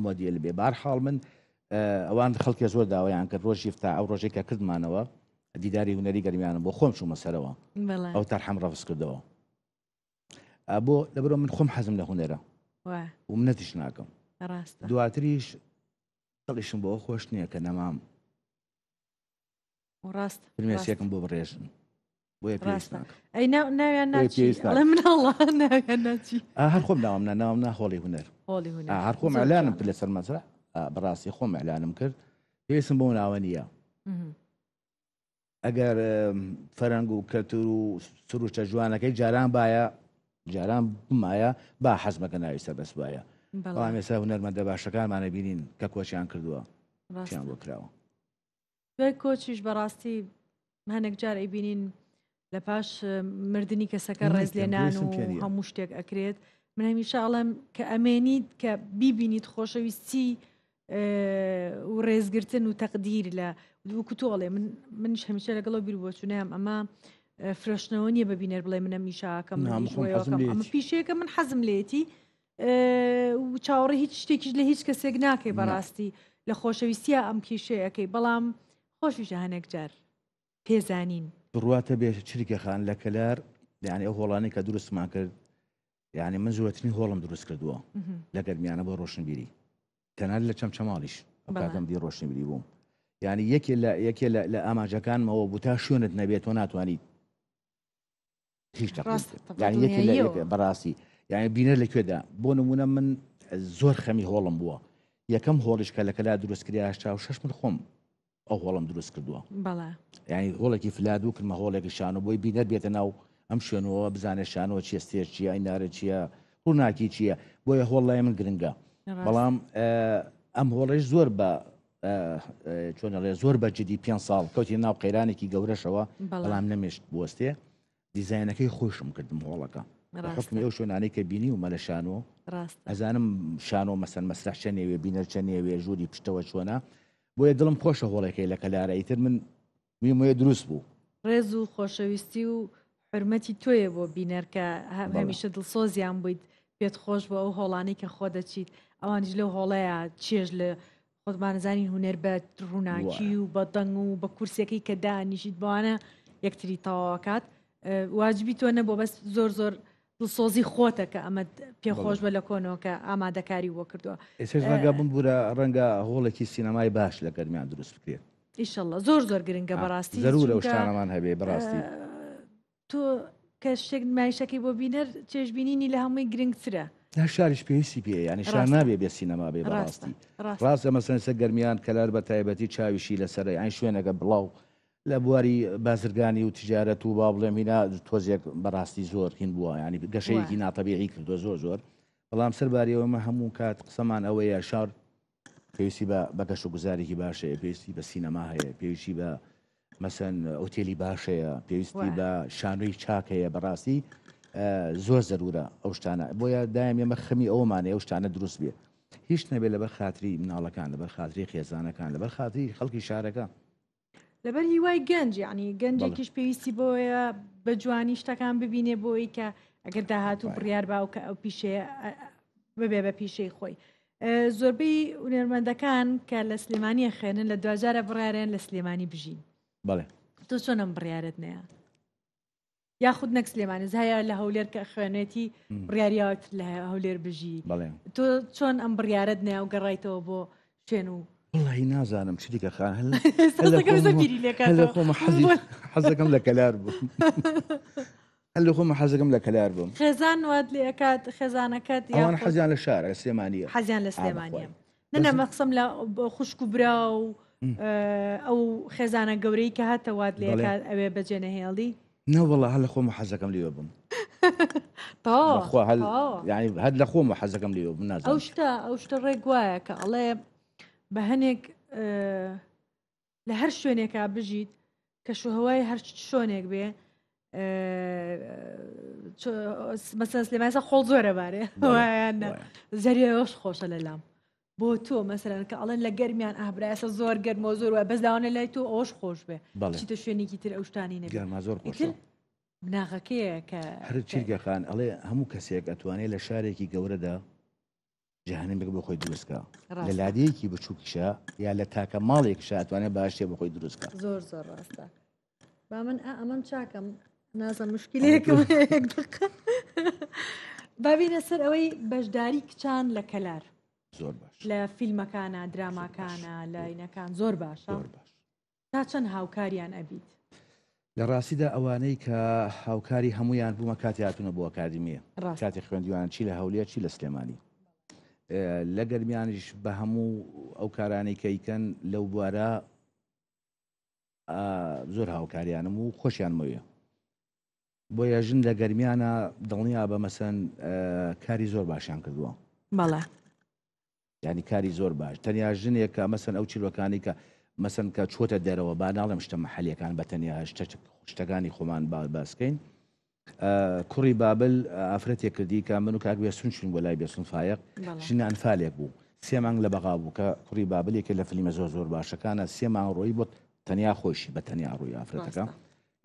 مۆدیل بێ بارحاڵ من ئەوان خەڵکی زۆر داوایان کرد ڕۆژی فتا ئەو ڕۆژێکە کردمانەوە دیداری هونەری گەرمیانم بۆ خۆم چوومە سەرەوە ئەو تەرحەم ڕەفس کردەوە بۆ لەبەرەوە من خۆم حەزم لە هونەرە و منەتیش ناکەم دواتریش دڵیشم بۆ خۆش نییە کە نەمام ڕاست فرمێسیەکەم بۆ بڕێژن بۆیە پێویست ناکەم ئەی ناویان ناچی هەر خۆم ناوام ناوم ناخۆڵی هونەر هەر خۆم ئەلانم کرد لەسەر مەسرح بەڕاستی خۆم ئەلانم کرد پێویستم بۆ ناوە نییە ئەگەر فەرەنگ و کەلتور و سروشتە جوانەکەی جاران بمایە با حەزمەکە ناوی سەربەست وایە بەڵام ئێستا هونەرمەندە باشەکانمانە بینین کە کۆچیان کردووە چیان بۆ کراوە دوای کۆچیش بەڕاستی هەنێک جار ئەیبینین لە پاش مردنی کەسەکە ڕێز لێنان و هەموو شتێک ئەکرێت من هەمیشە ئەڵێم کە ئەمێنیت کە بیبینیت خۆشەویستی و ڕێزگرتن و تەقدیر لە وکوتۆڵێ منش هەمیشە لەگەڵەوە بیر بۆ چونەیەم ئەمە فرۆشتنەوە نییە بەبینەر بڵێ منە میشاکەم ئەمە پیشەیەکە من حەزم لێتی و چاوەڕێ هیچ شتێکیش لە هیچ کەسێک ناکەی بەڕاستی لە خۆشەویستیە ئەم کیشەیەەکەی بەڵام خۆشیشە هەنێک جار پێزانین بڕاتە بێت چریکە خان لە کەلار یعنی ئەو هۆڵانی کە دروستمان کرد یعنی من زۆرترین هۆڵم دروست کردووە لە گەرمیانە بۆ ڕۆشنبیری تەنان لە چەمچەماڵیش کاتم دی ڕۆشنبیری بووم یعنی یەکێ لە ئاماجەکانمەوە بوو تا شوێنت نەبێت تۆ ناتوانیت هیچ یەکێ بەڕاستی یعنی بینەر لەکوێدا بۆ نمونە من زۆر خەمی هۆڵم بووە یەکەم هۆڵش کە لە کەلا دروست کردی 86 من خۆم ئەو هۆڵم دروست کردووە یعنی هۆڵێکی فلادوو کردمە هۆڵێکی شانۆ بۆی بینەر بێتە ناو ئەم شوێنەوە بزانێت شانۆ چیە ستێر چیە ئینارە چییە ڕووناکی چییە بۆیە هۆڵای من گرنگە بەڵام ئەم هۆڵش زۆر بە چۆنەڵێ زۆر بە جدی 5 ساڵ کەوتی ناو قەیرانێکی گەورەشەوە بەڵام نەمێشت بوەستێ دیزاینەکەی خۆشم کردم هۆڵەکە حکمی ئەو شوێنانەی کە بینی و مەلە شانۆ ئەزانم شانۆ مەسەن مەسرح چەنێوێ بینەر چەنێوێ ژووری پشتەوە چۆنە بۆیە دڵم خۆشە هۆڵەکەی لە کەلارە ئیتر من میمۆیە دروست بوو ڕێز و خۆشەویستی و حرمەتی تۆیە بۆ بینەرکە هەمیشە دڵسۆزیان بوویت پێت خۆش بۆ ئەو هۆڵانی کە خۆ دەچیت ئەوانش لەو هۆڵەیە چێژ لە خۆتمانزانین هوەر بە ڕووناکی و بە دەنگ و بە کورسەکەی کە دانیشیت بوانە یەکتری تەواوەکات واجبی تۆ نەبوو بەس زۆر زۆر دڵسۆزی خۆتە کە ئەمە پێخۆش بە لە کۆنەوە کە ئامادەکاری وە کردووە ڕەنگە بمبورە ڕەنگە هۆڵێکی سینەمای باش لە گەرمیان دروست بکرێت ئیشەڵڵا زۆر زۆر گرنگە بەڕاستی زەرورە ئەو شتانەمان هەبێ بەڕاستی تۆ کە شتێک نمایشەکەی بۆ بینەر چێژبینینی لە هەمووی گرنگترە شاریش پێویستی پێ ینی شار نابێ بێ سینەما بێ بەڕاستی ڕاستە مەسەن گەرمیان کەلار بە تایبەتی چاویشی لەسەر ئەین شوێنەکە بڵاو لە بواری بازرگانی و تجارەت و با بڵێ مینا تۆزێک بەڕاستی زۆر هین بووە ینی گەشەیەکی ناتەبیعی کردو زۆر بەڵام سەرباریەوەمە هەموو کات قسەمان ئەوەیە شار پێویستی بە گەشت و گوزارێکی باشەیە، پێویستی بە سینەما هەیە، پێویستی بە مەسەن ئۆتێلی باشەیە، پێویستی بە شانۆی چاک هەیە. بەڕاستی زۆر زەرورە ئەو شتانە، بۆیە دایم ئێمە خەمی ئەومانێ ئەو شتانە دروست بێ، هیچ نەبێت لەبەر خاتری مناڵەکان، لەبەر خاتری خێزانەکان، لەبەر خاتری خەڵکی شارەکە، لەبەر هیوای گەنج، یعنی گەنجێکیش پێویستی بۆیە بە جوانی شتەکان ببینێ بۆی کە ئەگەر داهاتوو بڕیار باوکە ئەو پیشەیە ببێ بە پیشەی خۆی. زۆربەی هونەرمەندەکان کە لە سلێمانیە خوێنن لە دوجارە بڕیارێن لە سلێمانی بژین. بەڵێ تۆ چۆنم بڕیارت نەیە؟ یاخود نەک سلێمانیز هەیە لە هەولێر کە خوێنێتی بڕیاریات لە هەولێر بژی، تۆ چۆن ئەم بڕیارت نەیە و گەڕایتەوە بۆ شوێن و والله نازانم چ دیکە خان حەزەکەم لە کەلار بوو هەل لە خۆمە حەزەکەم لە کەلار بووم. خێزان وات لێکات خێزانەکەت یان حەزیان لە شارە سلێمانیە، حەزیان لە سلێمانیە نەنە مەقسەم لە خوشک و برا و ئەو خێزانە گەورەی کە هاتە وات لێکات ئەوێ بەجێنەهێڵی نەوەڵە هەل لە خۆمە حەزەکەم لێوە بم یعنی هەر لە خۆمە حەزەکەم لێوە بم. نازانم ئەو شتە ڕێک وایە کە ئەڵێ بە هەنێک لە هەر شوێنێکا بژیت کە شوهەوای هەر شۆنێک بێ مەسەن سلێمانیسە خۆڵ زۆرە بارێ زەریەوەش خۆشە لە لام بۆ تۆ مەسەرەن کە ئەڵێن لە گەرمیان ئابراسە زۆر گەرمەوە زۆر وە بەس داوانە لای تۆ ئەوش خۆش بێ چیتە شوێنێکی تر ئەو شتانی نەبێ گەرما زۆر خۆش بناغەکەیە کە هەر چیرگەخان ئەڵێ هەموو کەسێک ئەتوانێت لە شارێکی گەورەدا جەهەنەم بێ بۆ خۆی دروستکە، لە لادەیەکی بچووکیشە یا لە تاکە ماڵێکشە ئەتوانێت باشێ بۆ خۆی دروستکە. زۆر زۆر ڕاستە. با من ئەمەم چاکەم نازم مشکلەیەکم بابینە سەر ئەوەی بەشداری کچان لە کەلار زۆر باش، لە فیلمەکانە دراماکانە لاینەکان زۆر باشە. تا چەند هاوکاریان ئەبیت؟ لە ڕاستیدا ئەوانەی کە هاوکاری هەمویان بوومە کاتی هاتوونە بۆ ئەکادمیە، کاتی خوێندیوان چی لە هەولێر چی لە سلێمانی، لە گەرمیانیش بە هەموو ئەو کارانەی کەیکەن لەو بوارە زۆر هاوکاریانم و خۆشیان مەوێ، بۆ یاژن لە گەرمیانە دڵنیا بە مەسەن کاری زۆر باشیان کردووە. بەڵێ یعنی کاری زۆر باش، تەنیا ژنێک کە مەسەن ئەو چیرۆکانی کە مەسەن کە چۆتە دەرەوە با ناڵێم شتە مەحەلیەکان بە تەنیا شتەکانی خۆمان باسکەین. کوڕی بابل ئافرەتێک کردی کە من و کاک بێسون چین بۆ لای بێسون فایق ژنە ئەنفالێک بوو، 3 مانگ لە بەغا بوو کە کوڕی بابلێکە لە فیلمە زۆر باشەکانە 3 مانگ ڕۆی بۆ تەنیا خۆشی بە تەنیا ڕووی ئافرەتەکە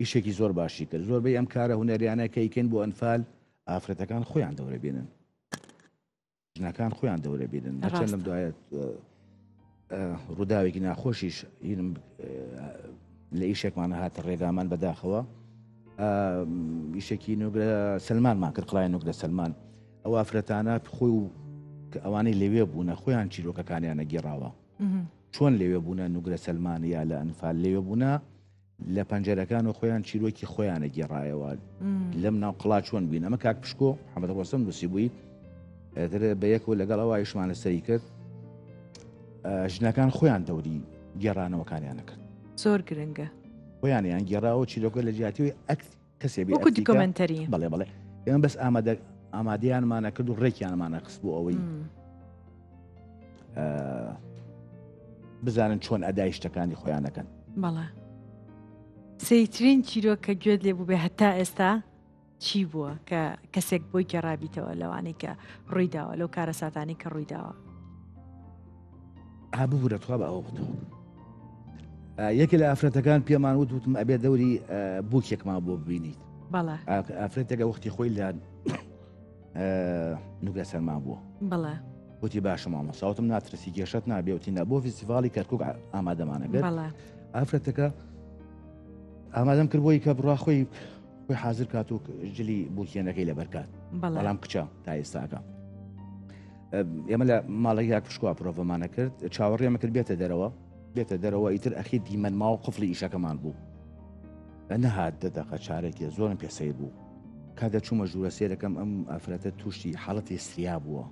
ئیشێکی زۆر باشی کرد. زۆربەی ئەم کارە هونەریانە کەیکەن بۆ ئەنفال ئافرەتەکان خۆیان دەورە بێنن، ژنەکان خۆیان دەورە بێنن. هەرچەند لەم دوایە ڕووداوێکی ناخۆشیش هینم لە ئیشێکمانە هاتە ڕێگامان بەداخەوە، ئیشێکی نوگرە سلمانمان کرد، قڵای نوگرە سلمان. ئەو ئافرەتانە خۆی و ئەوانەی لەوێ بوونە خۆیان چیرۆکەکانیانە گێڕاوە، چۆن لەوێ بوونە نوگرە سلمان یا لە ئەنفال لەوێ بوونە لە پەنجەرەکان و خۆیان چیرۆکی خۆیانە گێڕایەوە لەم ناو قڵا چۆن بین. ئەمە کاک پشکۆ حەمەد ڕۆستەم نووسی بووی بە یەک و لەگەڵ ئەوە ئیشمانە سەری کرد، ژنەکان خۆیان دەوری گێڕانەوەکانیانە کرد. زۆر گرنگە خۆیانیان گێڕاوە چیرۆکە لە جیاتیەوەی کەسێ وەکو دیکۆمنتەری. بەڵێ ئێمە بەس ئامادەیانمانە کرد و ڕێکیانمانە خست بۆ ئەوەی بزانن چۆن ئەدای شتەکانی خۆیانەکەن. بەڵێ سەیترین چیرۆکە گوێت لێ بوو بێ هەتا ئێستا چی بووە کە کەسێک بۆی گەڕابیتەوە لەوانەی کە ڕوویداوە لەو کارە ساتانی کە ڕوویداوە؟ ببوورە تووا بە ئەوە بتەوە. یەکێ لە ئافرەتەکان پێمان وتم ئەبێ دەوری بووکێکمان بۆ ببینیت. بەڵێ ئافرەتێکە وەختی خۆی لە نوگرە سەلمان بووە. بەڵێ وتی باشە مامۆساوتم ناترسی گێشت نابێوتینە بۆ فیستیڤاڵی کەرکووک ئامادەمانە کرد. ئافرەتەکە ئامادەم کرد بۆی کە بڕا خۆی حاضر کات و جلی بووکێنەکەی لەبەرکات. بەڵام کچە تا ئێستاکە ئێمە لە ماڵی یاک پشکوا پرۆڤەمانە کرد، چاوەڕێمە کرد بێتە دەرەوە ئیتر ئەخی دیمەن ماوە قفلی ئیشەکەمان بوو. نەهات دەدەقە چارێکی زۆرم پێسەیر بوو. کاتە چوومە ژوورە سێرەکەم ئەم ئافرەتە تووشی حاڵەتی استریا بووە،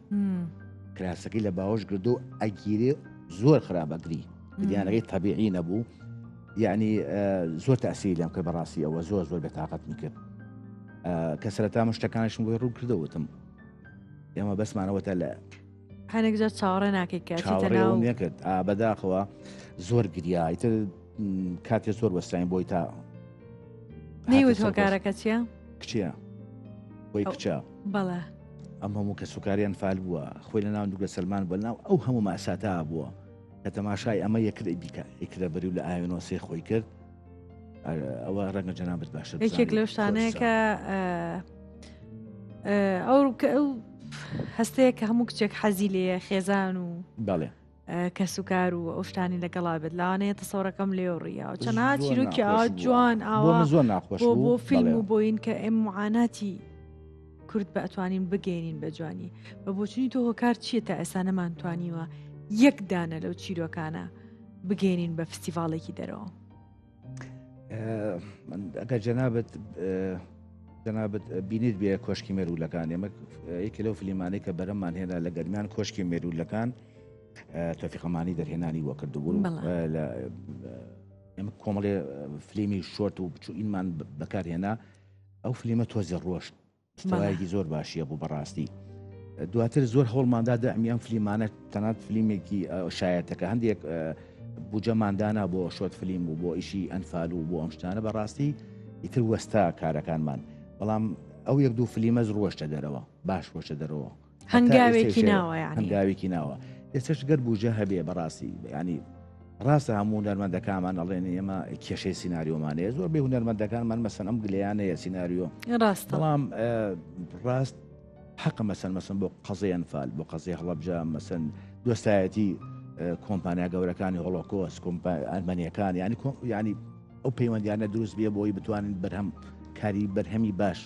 کراسەکەی لە باوەش گردو ئەگیرێ زۆر خراپەگری دیانەکەی تەبیعی نەبوو، یعنی زۆر تەسیری لێم کرد بەڕاستی ئەوە زۆر بێتاقەت میکرد. کە سەرەتا شتەکانشم بۆی ڕوو کردەوتم ئێمە بەسمانەوەتە لە هەنێک جار چاوەڕێ ناکەیت کە چیتە چاوەڕێ ناو نەکرد بەداخەوە زۆر گریا ئیتر کاتێ زۆر وەستراین بۆی تا نەیوت هۆکارەکە چییە؟ کچیە بۆی کچە بەڵێ ئەم هەموو کە سوکاریان فال بووە خۆی لە ناو دوگە سلمان بە ناو ئەو هەموو ماساتا بووە کە تەماشای ئەمە یەکرد بیکە ئیکرە بەری و لە ئاوێنۆسێ خۆی کرد ئەوە ڕەنگە جەنابەت باشە یەکێک لەو شتانەیە کە ئەو هەستەیە کە هەموو کچێک حەزی لێە خێزان و بەڵێ کە سوکار و ئەو شتانی لەگەڵا بێت لاوانەیە تەسەوڕەکەم لێوڕیە و چەنها چیرۆکی جوان ئاوا زۆر ناخۆش بۆ فیلم و بۆین کە ئێم معاناتی کورد بە ئەتوانین بگەێنین بە جوانی بە بۆچنی تۆ هۆکار چییە تا ئێستا نەمانتوانیوە یەک دانە لەو چیرۆکانە بگەێنین بە فستیڤاڵێکی دەرەوە ئەگەر جەنابەت بینیت بێ کۆشکی مێرولەکان ئێمە یەکێ لەو فلیمانەی کە بەرەممان هێنا لە گەرمیان کۆشکی مێرولەکان تۆفیقەمانی دەرهێنانی وە کردبوو ئێمە کۆمەڵێ فلیمی شۆرت و بچوئینمان بەکارهێنا ئەو فلیمە تۆزی ڕۆشت ستەوایەکی زۆر باشیە بوو بەڕاستی دواتر زۆر هەوڵماندا ئەمیان فلیمانە تەنات فلیمێکی شایەتەکە هەندێک بوجەماندانا بۆ شۆت فلیم و بۆ ئیشی ئەنفال و بۆ ئەم شتانە بەڕاستی ئیتر وەستا کارەکانمان بەڵام ئەو یەک دوو فلیمەز ڕۆشتە دەرەوە باش ڕۆشتە دەرەوە هەنگاوێکی ناوە هەنگاوێکی ناوە ئێستش گەر بوجە هەبێ بەڕاستی ینی ڕاستە هەموو هونەرمەندەکانمان ئەڵێن ئێمە کێشەی سیناریۆمانەیە زۆر بێ هونەرمەندەکانمان مەسەن ئەم گلیانەیە سیناریۆ بەڵام ڕاست حەقە مەسەن بۆ قەزەی ئەنفال بۆ قەزەی هەڵەبجە مەسەن دۆستایەتی کۆمپانیا گەورەکانی هۆڵۆکۆس ئەلمانیەکان ینی ئەو پەیوەندیانە دروست بێ بۆی بتوانین بەرهەم کاری بەرهەمی باش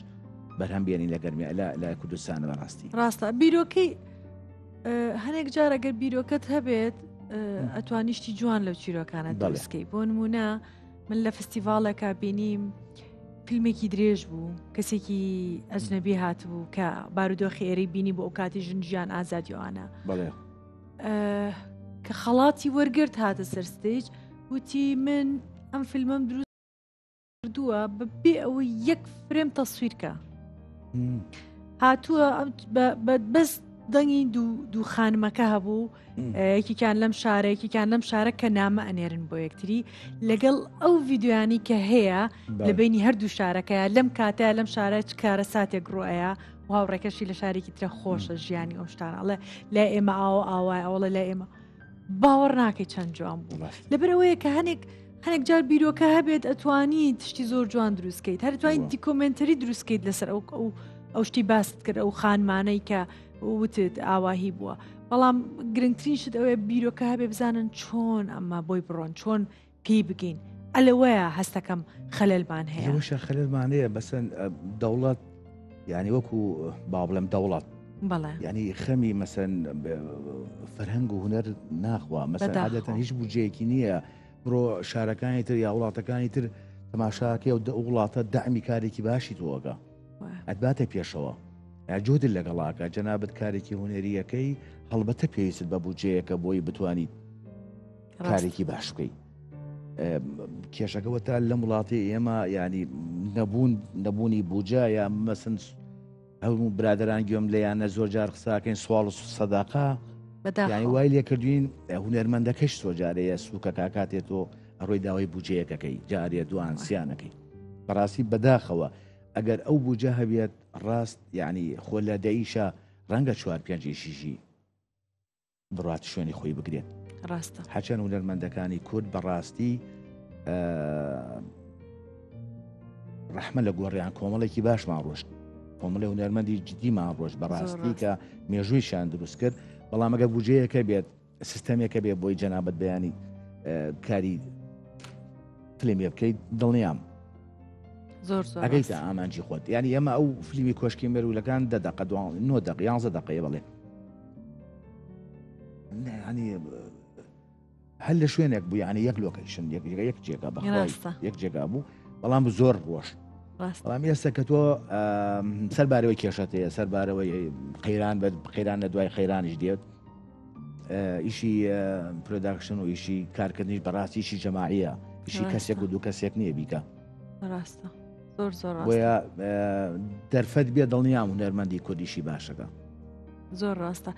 بەرهەم بێنین لە گەرمی لە کوردستانە بەڕاستی ڕاستە بیرۆکەی هەنێک جار ئەگەر بیرۆکەت هەبێت ئەتوانیشتی جوان لەو چیرۆکانە دەستکەی بۆ نمونە من لە فستیڤالێکا بینیم فیلمێکی درێژ بوو کەسێکی ئەجنەبی هاتبوو کە بارودۆخی ئێرەی بینی بۆ ئەو کاتی ژنجیان ئازادیوانە کە خەڵاتی وەرگرت هاتە سەرستێج وتی من ئەم فیلمەم دروست کردووە بەبێ ئەوەی یەک فرێم تەسویرکە هاتووە بەس دەنگی دوو خانمەکە هەبوو یەکیان لەم شارەیەکیان لەم شارە کە نامە ئەنێرن بۆ یەکتری لەگەڵ ئەو ڤیددیوانی کە هەیە لە بینی هەردوو شارەکەیە لەم کاتە لەم شارە چ کارە ساتێک ڕۆیە هاوڕێکەشی لە شارێکی ترە خۆشە ژیانی ئەو شتانەڵێ لا ئێمە ئاوای ئەوڵە لا ئێمە باوەڕ ناکەی چەند جوان بوو لەبەرەوەیە کە هەنێک جار بیرۆکە هەبێت ئەتوانی تشتی زۆر جوان دروستکەیت هەرتوانین دیکۆمنتەری دروستکەیت لەسەر ئەو شتی باست کرد ئەو خانمانەی کە وتت ئاواهی بووە بەڵام گرنگترین شت ئەوەیە بیرۆکە هەبێ بزانن چۆن ئەمە بۆی بڕۆن چۆن پێی بگەین ئەلەوەیە هەستەکەم خەلەلمان هەیە وشە خەلەلمانەیە بەسەن دەوڵەت ینی وەکو باڵم دەوڵەت ینی خەمی مەسەن فەرهەنگ و هونەر ناخوا مەسەن عادەتەن هیچ بودجەیەکی نییە بڕۆ شارەکانی تر یا وڵاتەکانی تر تەماشاکە و وڵاتە داعمی کارێکی باشی تۆگە ئەتباتە پێشەوە جۆدل لەگەڵاکە جەنابەت کارێکی هونەریەکەی هەڵبەتە پێویست بە بودجەیەکە بۆی بتوانیت کارێکی باش بکەیت کێشەکەوە تا لەم وڵاتی ئێمە ینی نەبوونی بودجە یا مەسن هەموو برادران گوێم لەیانە زۆر جار قساکەین سوال و سەداقا ینی وای لێ کردوین هونەرمەندەکەش سۆجارەیە سوکە کاکاتێتۆ ئەڕۆی داوای بودجەیەکەکەی جارێ دوان سیانەکەی بەڕاستی بەداخەوە ئەگەر ئەو بودجە هەبێت ڕاست ینی خۆ لە دەیشە ڕەنگە 4-5 بڕات شوێنی خۆی بگرێت ڕاستە هەچەند هونەرمەندەکانی کورد بەڕاستی ڕەحمە لە گۆڕیان کۆمەڵێکی باشمان ڕۆشت کۆمەڵی هونەرمەندی جدیمان ڕۆژ بەڕاستی کە مێژوویشان دروست کرد بەڵام ئەگە بودجەیەکە بێت سیستەمێکە بێ بۆی جەنابەت بەیانی کاری فلێمی بکەیت دڵنیام ئەگەی تا ئامانجی خۆت ینی ئەمە ئەو فلیمی کۆشکی مێرولەکان 10 دقە 9 دقە 11 دقەیە بڵێ ینی هەل لە شوێنێک بوو ینی یەک لۆکیشن یەک جێگا بەخوای یەک جێگا بوو بەڵام زۆر ڕۆژ بەڵام ئێستا کە تۆ سەربارەوەی کێشەتەیە سەربارەوەی قەیران لە دوای خەیرانیش دێت ئیشی پرۆداکشن و ئیشی کارکردنیش بەڕاستی ئیشی جەماعیە ئیشی کەسێک و دوو کەسێک نییە بیکە ڕاستە زۆر بۆیە دەرفەت بێ دڵنیام هونەرمەندی کوردیشی باشەکە زۆر ڕاستە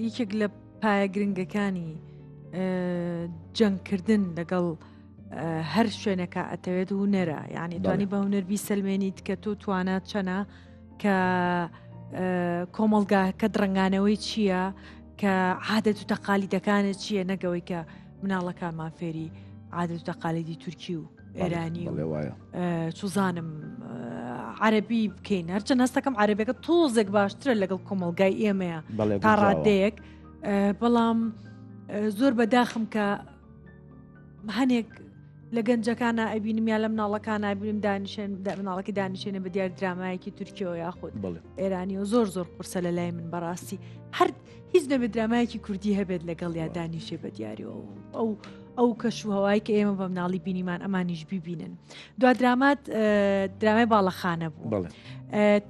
یەکێک لە پایە گرنگەکانی جەنگکردن لەگەڵ هەر شوێنەکە ئەتەوێت و نەرە یعنی توانی بە هونەربی سلمێنیت کە تۆ توانات چەنە کە کۆمەڵگاکە درنگانەوەی چییە کە عادەت و تەقالیدەکانت چییە نەگەوەی کە مناڵەکانمان فێری عادەت و تەقالیدی تورکی و ئێرانی چوزانم عەربی بکەین هەرچەند هەستەکەم عەربیەکە تۆزێک باشترە لەگەڵ کۆمەڵگای ئێمەیە تا ڕادەیەک بەڵام زۆر بەداخم کە هەنێک لە گەنجەکانە ئەبینم یا لە مناڵەکان ئابینم مناڵەکەی دانیشێنە بە دیار درامایەکی تورکیەوە یاخود ئێرانی و زۆر قورسە لە لای من بەڕاستی هەر هیچ نەبێت درامایەکی کوردی هەبێت لەگەڵ یا دانیشێ بە دیاریەوە ئەو کەشوهەوای کە ئێمە بە مناڵی بینیمان ئەمانیش ببینن دوا درامات درامای باڵەخانە بوو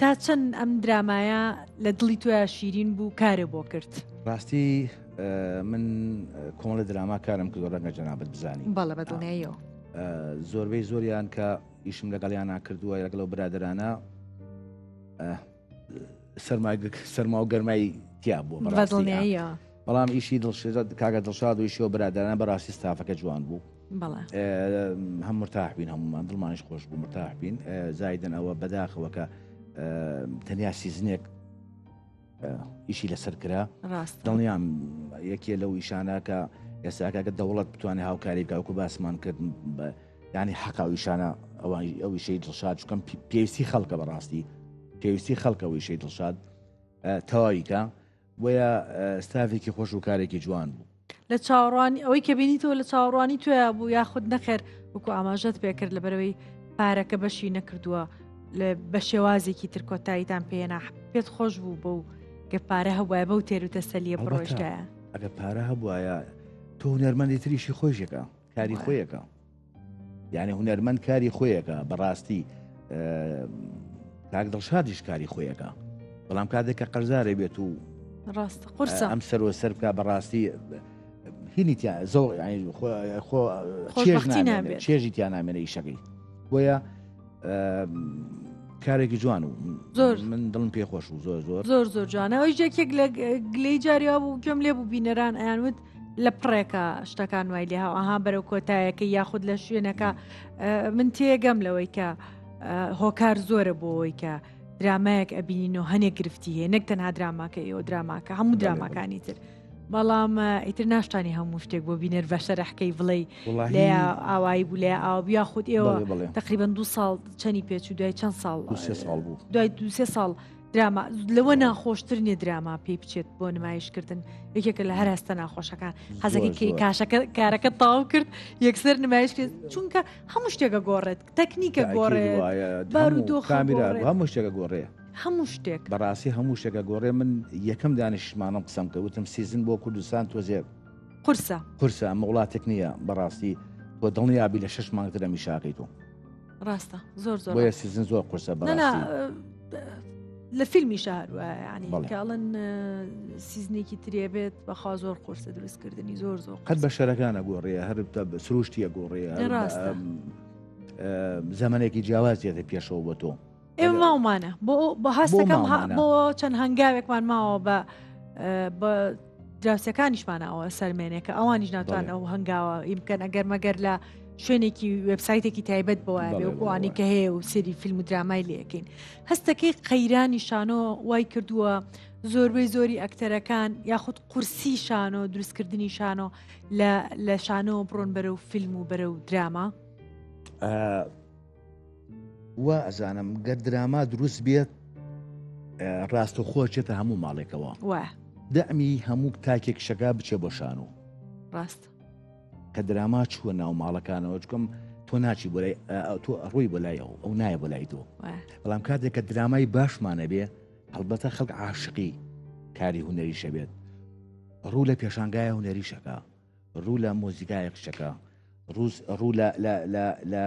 تا چەند ئەم درامایە لە دڵی تۆیان شیرین بوو کارێ بۆ کرد ڕاستی من کۆمەڵی دراما کارم کردو ڕەنگە جەنابەت بزانی بەڵێ بەدڵنیاییەوە زۆربەی زۆریان کە ئیشم لەگەڵیان ناکردووە لەگەڵ برادرانە سەرما و گەرمای تیا بوو بەدڵنیاییەوە بەڵام ئیشی کاگە دڵشاد و ئیشیەوە برادرانە بەڕاستی ستافەکە جوان بوو هەم مرتاح بین هەمومان دڵمانیش خۆش بوو مرتاح بین زایدن ئەوە بەداخەوە کە تەنیا سیزنێک ئیشی لەسەر کرا دڵنیام یەکێ لەو ئیشانە کە ئێستاکەگە دەوڵەت بتوانێت هاوکاری بکە وەکو باسمان کرد ینی حەقا ئیشانە ئەو ئیشەی دڵشاد چکەم پێویستی خەڵکە بەڕاستی پێویستی خەڵکە و ئیشەی دڵشاد تەواویکە بۆیە ستافێکی خۆش و کارێکی جوان بوو لە چاوەڕوانی ئەوەی کە بینیتەوە لە چاوەڕوانی توێ بوو یاخود نەخێر وەکو ئاماژەت پێکرد لەبەرەوەی پارەکە بەشی نەکردووە بە شێوازێکی تر کۆتاییتان پێێنا پێت خۆش بوو بە و کە پارە هەبواە بەو تێر و تەسەلیە بڕۆشتایە ئەگە پارە هەبواە تۆ هونەرمەندی تریشی خۆشێکە کاری خۆیەکە یعنی هونەرمەند کاری خۆیەکە بەڕاستی کاک دڵشادیش کاری خۆیەکە بەڵام کاتێککە قەرزارێ بێت و ڕاستە قورسە ئەم سەرۆ سەر بکە بەڕاستی هینی زۆر چێژی تیان نامێنە ئیشەکەی بۆیە کارێکی جوان و زۆر من دڵم پێ خۆش و زۆر جوانە ئەوی جێکێک لە گلەی جاریەوە بوو گوێم لێ بوو بینەران ئەیانوت لە پڕێکە شتەکان وای لێ ئەها بەرەو کۆتایەکە یاخود لە شوێنەکە من تێگەم لەوەی کە هۆکار زۆرە بۆەوەی کە درامایەک ئەبینینەوە هەنێک گرفتی هەیە نەک تەنها دراماکە ئێوە دراماکە هەموو دراماکانی تر بەڵام ئیتر ناشتانی هەموو شتێک بۆ بینەر بە شەرەحکەی بڵێ لێ ئاوایی بوو لێ ئاو بیا خودت ئێوە تقریبا 2 ساڵ چەندی پێچوو دوای چەند ساڵ بوو دوای 2-3 ساڵ دراما لەوە ناخۆشتر نیە دراما پێی بچێت بۆ نمایشکردن یەکێکە لە هەر هەستە ناخۆشەکان حەزەکەی کارەکە تاو کرد یەکسەر نمایش کرد چونکە هەموو شتێکە گۆڕێت تەکنیکە گۆڕێت هەموو شتێکە گۆڕێ هەموو شتێک بەڕاستی هەموو شتێکە گۆڕێ من یەکەم دانیشتمانم قسەم کەوتم سیزن بۆ کوردستان تۆزێ قورسە ئەمە وڵاتێک نییە بەڕاستی تۆ دڵنیابی لە 6 مانگترە میشاقی تۆ ڕاستە زۆر بۆیە سیزن زۆر قورسە بەڕاستی لە فیلمی شاروە ینی کاڵن سیزنێکی ترێ بێت بەخوا زۆر قورسە دروستکردنی زۆر قەت بە شەرەکانە گۆڕێ هەر سروشتیە گۆڕێ زەمانێکی جیاوازیێتە پێشەوە بۆ تۆ ئێمە ماومانە بۆ هەستەکەم بۆ چەند هەنگاوێکمان ماوە بە دراوسەکانیشمانەوە سەرمێنێکە ئەوانیش ناتوان ئەو هەنگاوە ئیمکەن ئەگەر مەگەر لە شوێنێکی وبسایتێکی تایبەت بۆە بێوانی کە هەیە و سری فیلم و درامای لەکەین هەستەکەی قەیرانی شانۆ وای کردووە زۆربەی زۆری ئەکتەرەکان یاخود قورسی شانۆ دروستکردنی شانۆ لە شانۆ بڕۆن بەرە و فیلم و بەرە و دراما وا ئەزانم گەر دراما دروست بێت ڕاست و خۆچێتە هەموو ماڵێکەوە دەمی هەموو تاکێک شەکا بچێ بۆ شانۆ ڕاست کە دراما چووە ناو ماڵەکانەوە چکەم تۆ ناچی بۆ لای تۆ ڕووی بۆ لایەوە ئەو نایە بۆ لای تۆ بەڵام کاتێک کە درامای باشمانە بێ هەڵبەتە خەڵک عاشقی کاری هونەریشە بێت ڕوو لە پێشانگایە هونەریشەکە ڕوو لە مۆزیکایەکشەکە ڕوو لە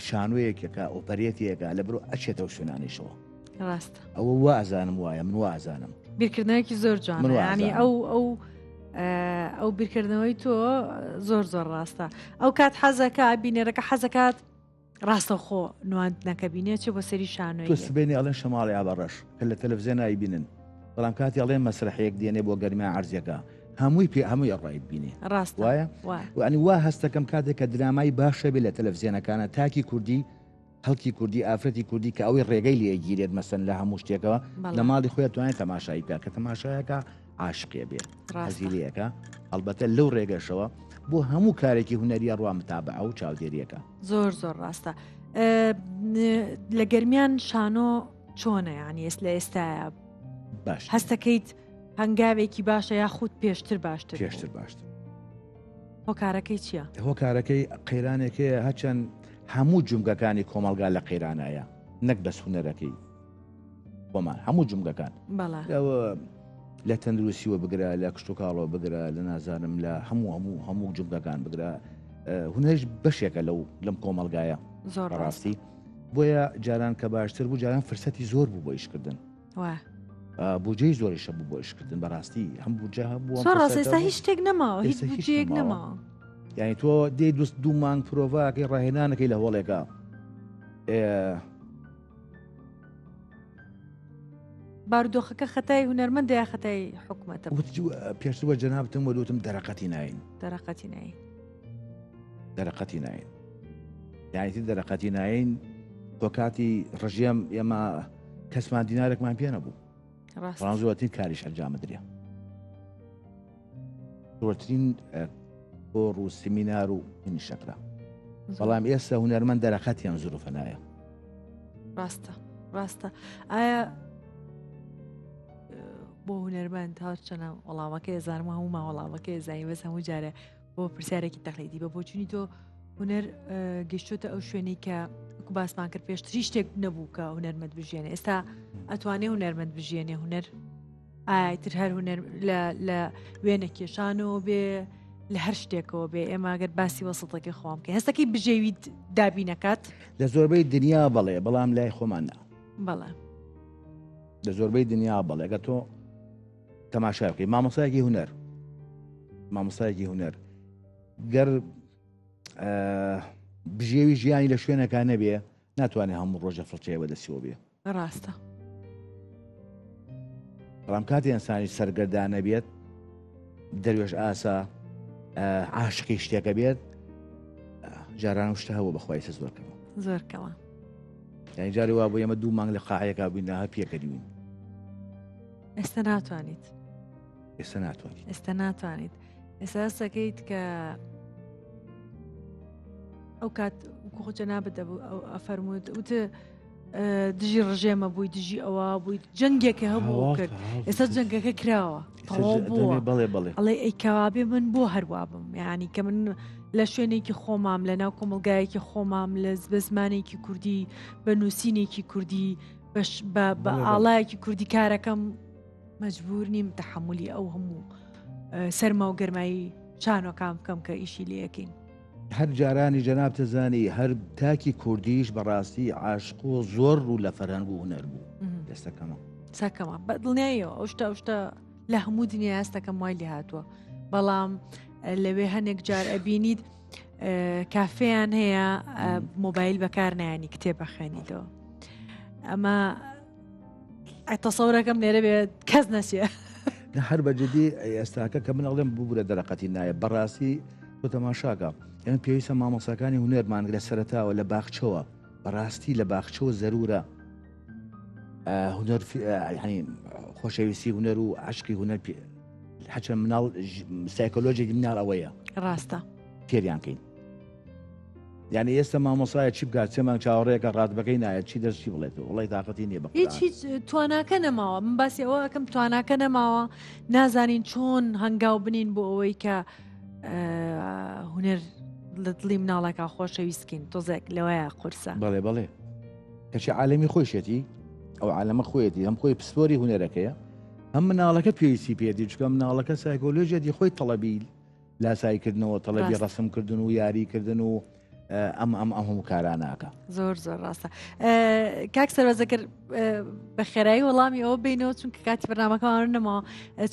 شانوەیەکێکە ئۆپەرێتیەکە لە بڕۆ ئەچێتەوە شوێنانیشەوە ڕاست ئەوە وازانم وایە من وازانم بیرکردنەوەکی زۆر جوان ینی ئەو بیرکردنەوەی تۆ زۆر ڕاستە ئەو کات حەزەکە بینێرەکە حەزەکات ڕاستە خۆ نواندنەکە بینێت چێ بۆ سەری شانۆی تۆ سبێنی ئەڵێن شەماڵی ئابەڕەش کە لە تەلەڤیزیۆن ئایبینن بەڵام کاتی ئەڵێن مەسرحەیەک دێنێ بۆ گەرمیان عەرزیەکە هەمووی ڕایت بینێ ڕاستە وایە وانی وا هەستەکەم کاتێک کە درامای باشە بێ لە تەلەڤیزیۆنەکانە تاکی کوردی هەڵکی کوردی ئافرەتی کوردی کە ئەوەی ڕێگەی لێگیرێت مەسەن لە هەموو شتێکەوە لە ماڵی خۆی توانێت تەماشایی بکات کە تەماشایەکە عاشقێ بێت هەزیلەکە هەڵبەتە لەو ڕێگەشەوە بۆ هەموو کارێکی هونەریە ڕوا متابعە و چاودێریەکە زۆر ڕاستە لە گەرمیان شانۆ چۆنە ینی لە ئێستاە باش هەستەکەیت هەنگاوێکی باشە یاخود پێشتر باشتر هۆکارەکەی چییە؟ هۆکارەکەی قەیرانێکەیە هەچەند هەموو جومگەکانی کۆمەلگا لە قەیرانایە نەک بەس هونەرەکەی بۆمان هەموو جومگەکان لە تەندروستیوە بگرە لە کشت و کاڵەوە بگرە لە نازانم لە هەموو جومگەکان بگرە هونەرش بەشێکە لەم کۆمەلگایە زۆر ڕاستی بۆیە جاران کە باشتر بوو جاران فرسەتی زۆر بوو بۆ ئیشکردن بودجەی زۆریشە بوو بۆ ئیشکردن بەڕاستی هەم بودجە هەبوو ڕاستێستا هیچ شتێک نەماوە هیچ بودجەیەک نەماوە یعنی تۆ دێ دوو مانگ پرۆڤاکەی ڕاهێنانەکەی لە هۆڵێکە بارودۆخەکە خەتای هونەرمەندە یا خەتای حکوومەتە پێشتوە جەنابتم وە دوتم دەرەقەتی ناین دەرەقەتی ناین یعنیتی دەرەقەتی ناین تۆ کاتی ڕژێم ئێمە کەسمان دینارێکمان پێ نەبوو بەڵام زۆرترین کاریش ئەنجامدرێ زۆرترین کۆڕ و سیمینار و این شەکرا بەڵام ئێستا هونەرمەند دەرەقەتیان زۆرفە نایە ڕاستە ئایا بۆ هونەرمەند هاچەنە وەڵامەکە زانمە هەموو ماوەڵامەکە زانی بەس هەموو جارە بۆ پرسیارێکی تەقلیدی بە بۆچوونی تۆ هونەر گەشتۆتە ئەو شوێنەی کە باسمان کرد پێشتری شتێک نەبوو کە هونەرمەند بژێنێ ئێستا ئەتوانێ هونەرمەند بژێنێ هونەر ئایتر هەر هونەر لە وێنە کێشانەوە بێ لە هەر شتێکەوە بێ ئێمە ئەگەر باسی وەسڵەکەی خۆم کە هەستەکەی بژێویت دابینەکات لە زۆربەی دنیا بەڵێ بەڵام لای خۆماننا بەڵێ لە زۆربەی دنیا بەڵێگە تۆ تەماشا بکەی مامۆستایەکی هونەر گەر بژێوی ژیانی لە شوێنەکان نەبێ ناتوانێت هەموو ڕۆژە فڵچەیە بەدەستیەوە بێ ڕاستە بەڵام کاتی ئەنسانی سەرگەردانە بێت دەروێش ئاسا عاشقی شتێکە بێت جاران شتە هەوە بەخوای زۆرکەوە یعنی جاری وا بۆ ئێمە 2 مانگ لە قاعەیەکا بووینەها پێکەدیوین ئێستا ناتوانیت ئێستا سەکەیت کە ئەو کات خۆجە نابدە بوو ئەو ئەفەرمووت وتە دژی ڕژێمە بووی دژی ئەوە بووی جەنگێکە هەبوو کرد ئێستا جەنگەکە کراوە ئەڵێ ئەیکەوابێ من بۆ هەروە بم یعنی کە من لە شوێنێکی خۆمام لە ناو کۆمەلگایەکی خۆمام لە بە زمانێکی کوردی بە نووسینێکی کوردی بە ئاڵایەکی کوردی کارەکەم مەجبور نیم تەحملی ئەو هەموو سەرما و گەرمایی شانۆکام بکەم کە ئیشی لەکەین هەر جارانی جەناب تەزانی هەر تاکی کوردیش بەڕاستی عاشق و زۆر ڕوو لە فەرهەنگ و هونەر بوو دەستەکەمە بە دڵنیایەوە ئەو شتە لە هەموو دنیا هەستەکەم وای لێ هاتووە بەڵام لەوێ هەنێک جار ئەبینیت کافەیان هەیە مۆبایل بەکار نایانی کتێب بەخێنیتەوە ئەمە تەسەورەکەم لێرە بێت کەس نەچێ هەر بەجددی ئێستاکە کە من ئەڵێم ببوورە دەرەقەتی نایە بەڕاستی تۆ تەماشاکە ئەمە پێویستە مامۆساکانی هونەرمان لە سەرەتاوە لە باخچەوە بەڕاستی لە باخچەوە زەرورە هونەر خۆشەویستی هونەر و عشقی هونەر حچە مناڵ سایکۆلۆژێکی مناڵ ئەوەیە ڕاستە تێریانکەین یعنی ئێستا مامۆسایە چی بکات چێمان چاوەڕێەکە ڕاتبەکەی نایەت چی دەستی بڵێت وڵی تااقەتی نییە بە هیچ تواناکە نەماوە من باسی ئەوە ئەەکەم تواناکە نەماوە نازانین چۆن هەنگاو بنین بۆ ئەوەی کە هونەر لە دڵی مناڵەکە خۆشەویستکەین تۆزێک لەوەیە قورسە بەڵێ کەچی عالەمی خۆشێتی ئەو عالەمە خۆیەتی هەم خۆی پسپۆری هونەرەکەیە هەم مناڵەکە پێویستی پێدی چکە مناڵەکە سایکۆلۆژیەتی خۆی تەڵەبی لاسایکردنەوە تەڵەبی ڕەسمکردن و یاریکردن و ئەم هەموو کاراناکە زۆر ڕاستە کاک سەربەزەکە بە خێرایی وەڵامی ئەوە بینەوە چونکە کاتی بەرنامەکەوان نەماوە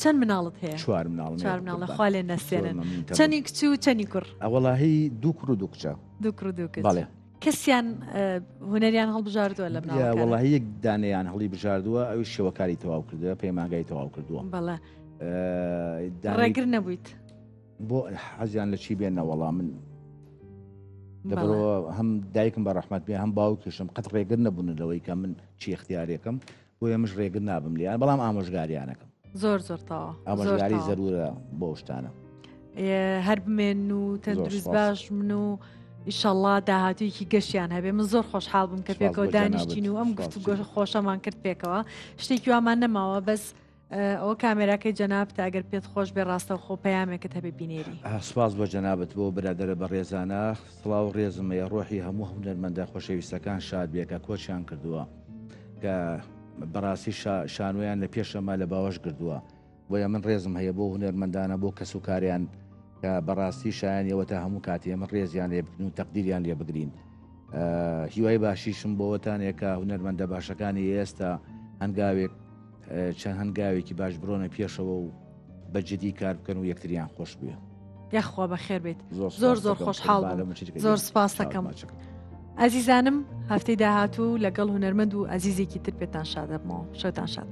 چەند مناڵت هەیە 4 مناڵە خوا لێ نەسێنن چەندی کچ و چەندی کوڕ ئەوەڵاهی 2 کوڕ و 2 کچە 2 کوڕ و 2 کچ بەڵێ کەسیان هوەریان هەڵبژاردووە لە بناوەکانە؟ وەڵی یەک دانەیان هەڵی بژاردووە ئەوی شێوەکاری تەواو کردووە پەیمانگای تەواو کردووە. بەڵێ ڕێگر نەبوویت بۆ حەزیان لە چی بێنە وەڵام من دەبڕەوە هەم دایکم بە ڕەحمەت بێ هەم باوکیشم قەت ڕێگر نەبوون لەوەی کە من چی اختیارێکم بۆ ئێمەش ڕێگر نابم لیان بەڵام ئامۆژگاریانەکەم زۆر تەواو ئامۆژگاری زەرورە بۆ شتانە هەر بمێن و تەندروست باش من و ئیشەڵڵا داهاتوویەکی گەشتیان هەبێ. من زۆر خۆشحاڵ بووم کە پێکەوە دانیشتین و ئەم گفتوگۆ خۆشەمان کرد پێکەوە. شتێکی وامان نەماوە بەس ئەوە کامێراکەی جەناب تا ئەگەر پێت خۆش بێ ڕاستە و خۆ پەیامێکت هەبێ بینێری. سپاس بۆ جەنابەت بۆ برادەرە بە ڕێزانە سڵاو ڕێزمەیە ڕۆحی هەموو هەونەرمەندە خۆشەویستەکان شاد بێکە کۆچیان کردووە کە بەڕاستی شانویان لە پێشەمە لە باوەش کردووە. بۆیە من ڕێزم هەیە بۆ هونەرمەندانە بۆ کەس و کاریان کە بەڕاستی شایانەوە تا هەموو کاتی ئەمە ڕێزیان لێ بکن و تەقدیریان لێ بگرین. هیوای باشیشم بۆوەتانێکە هونەرمەندە باشەکانی ئێستا هەنگاوێک چەند هەنگاوێکی باش بڕۆنە پێشەوە و بەجددی کار بکەن و یەکتریان خۆش بێ. یاخوا بەخێر بێت. زۆر زۆر خۆشحاڵ زۆر سپاس دەکەم. ئازیزانم هەفتەی داهاتوو لەگەڵ هونەرمەند و ئازیزێکی تر پێتان شادەبمەوە. شەوتان شاد.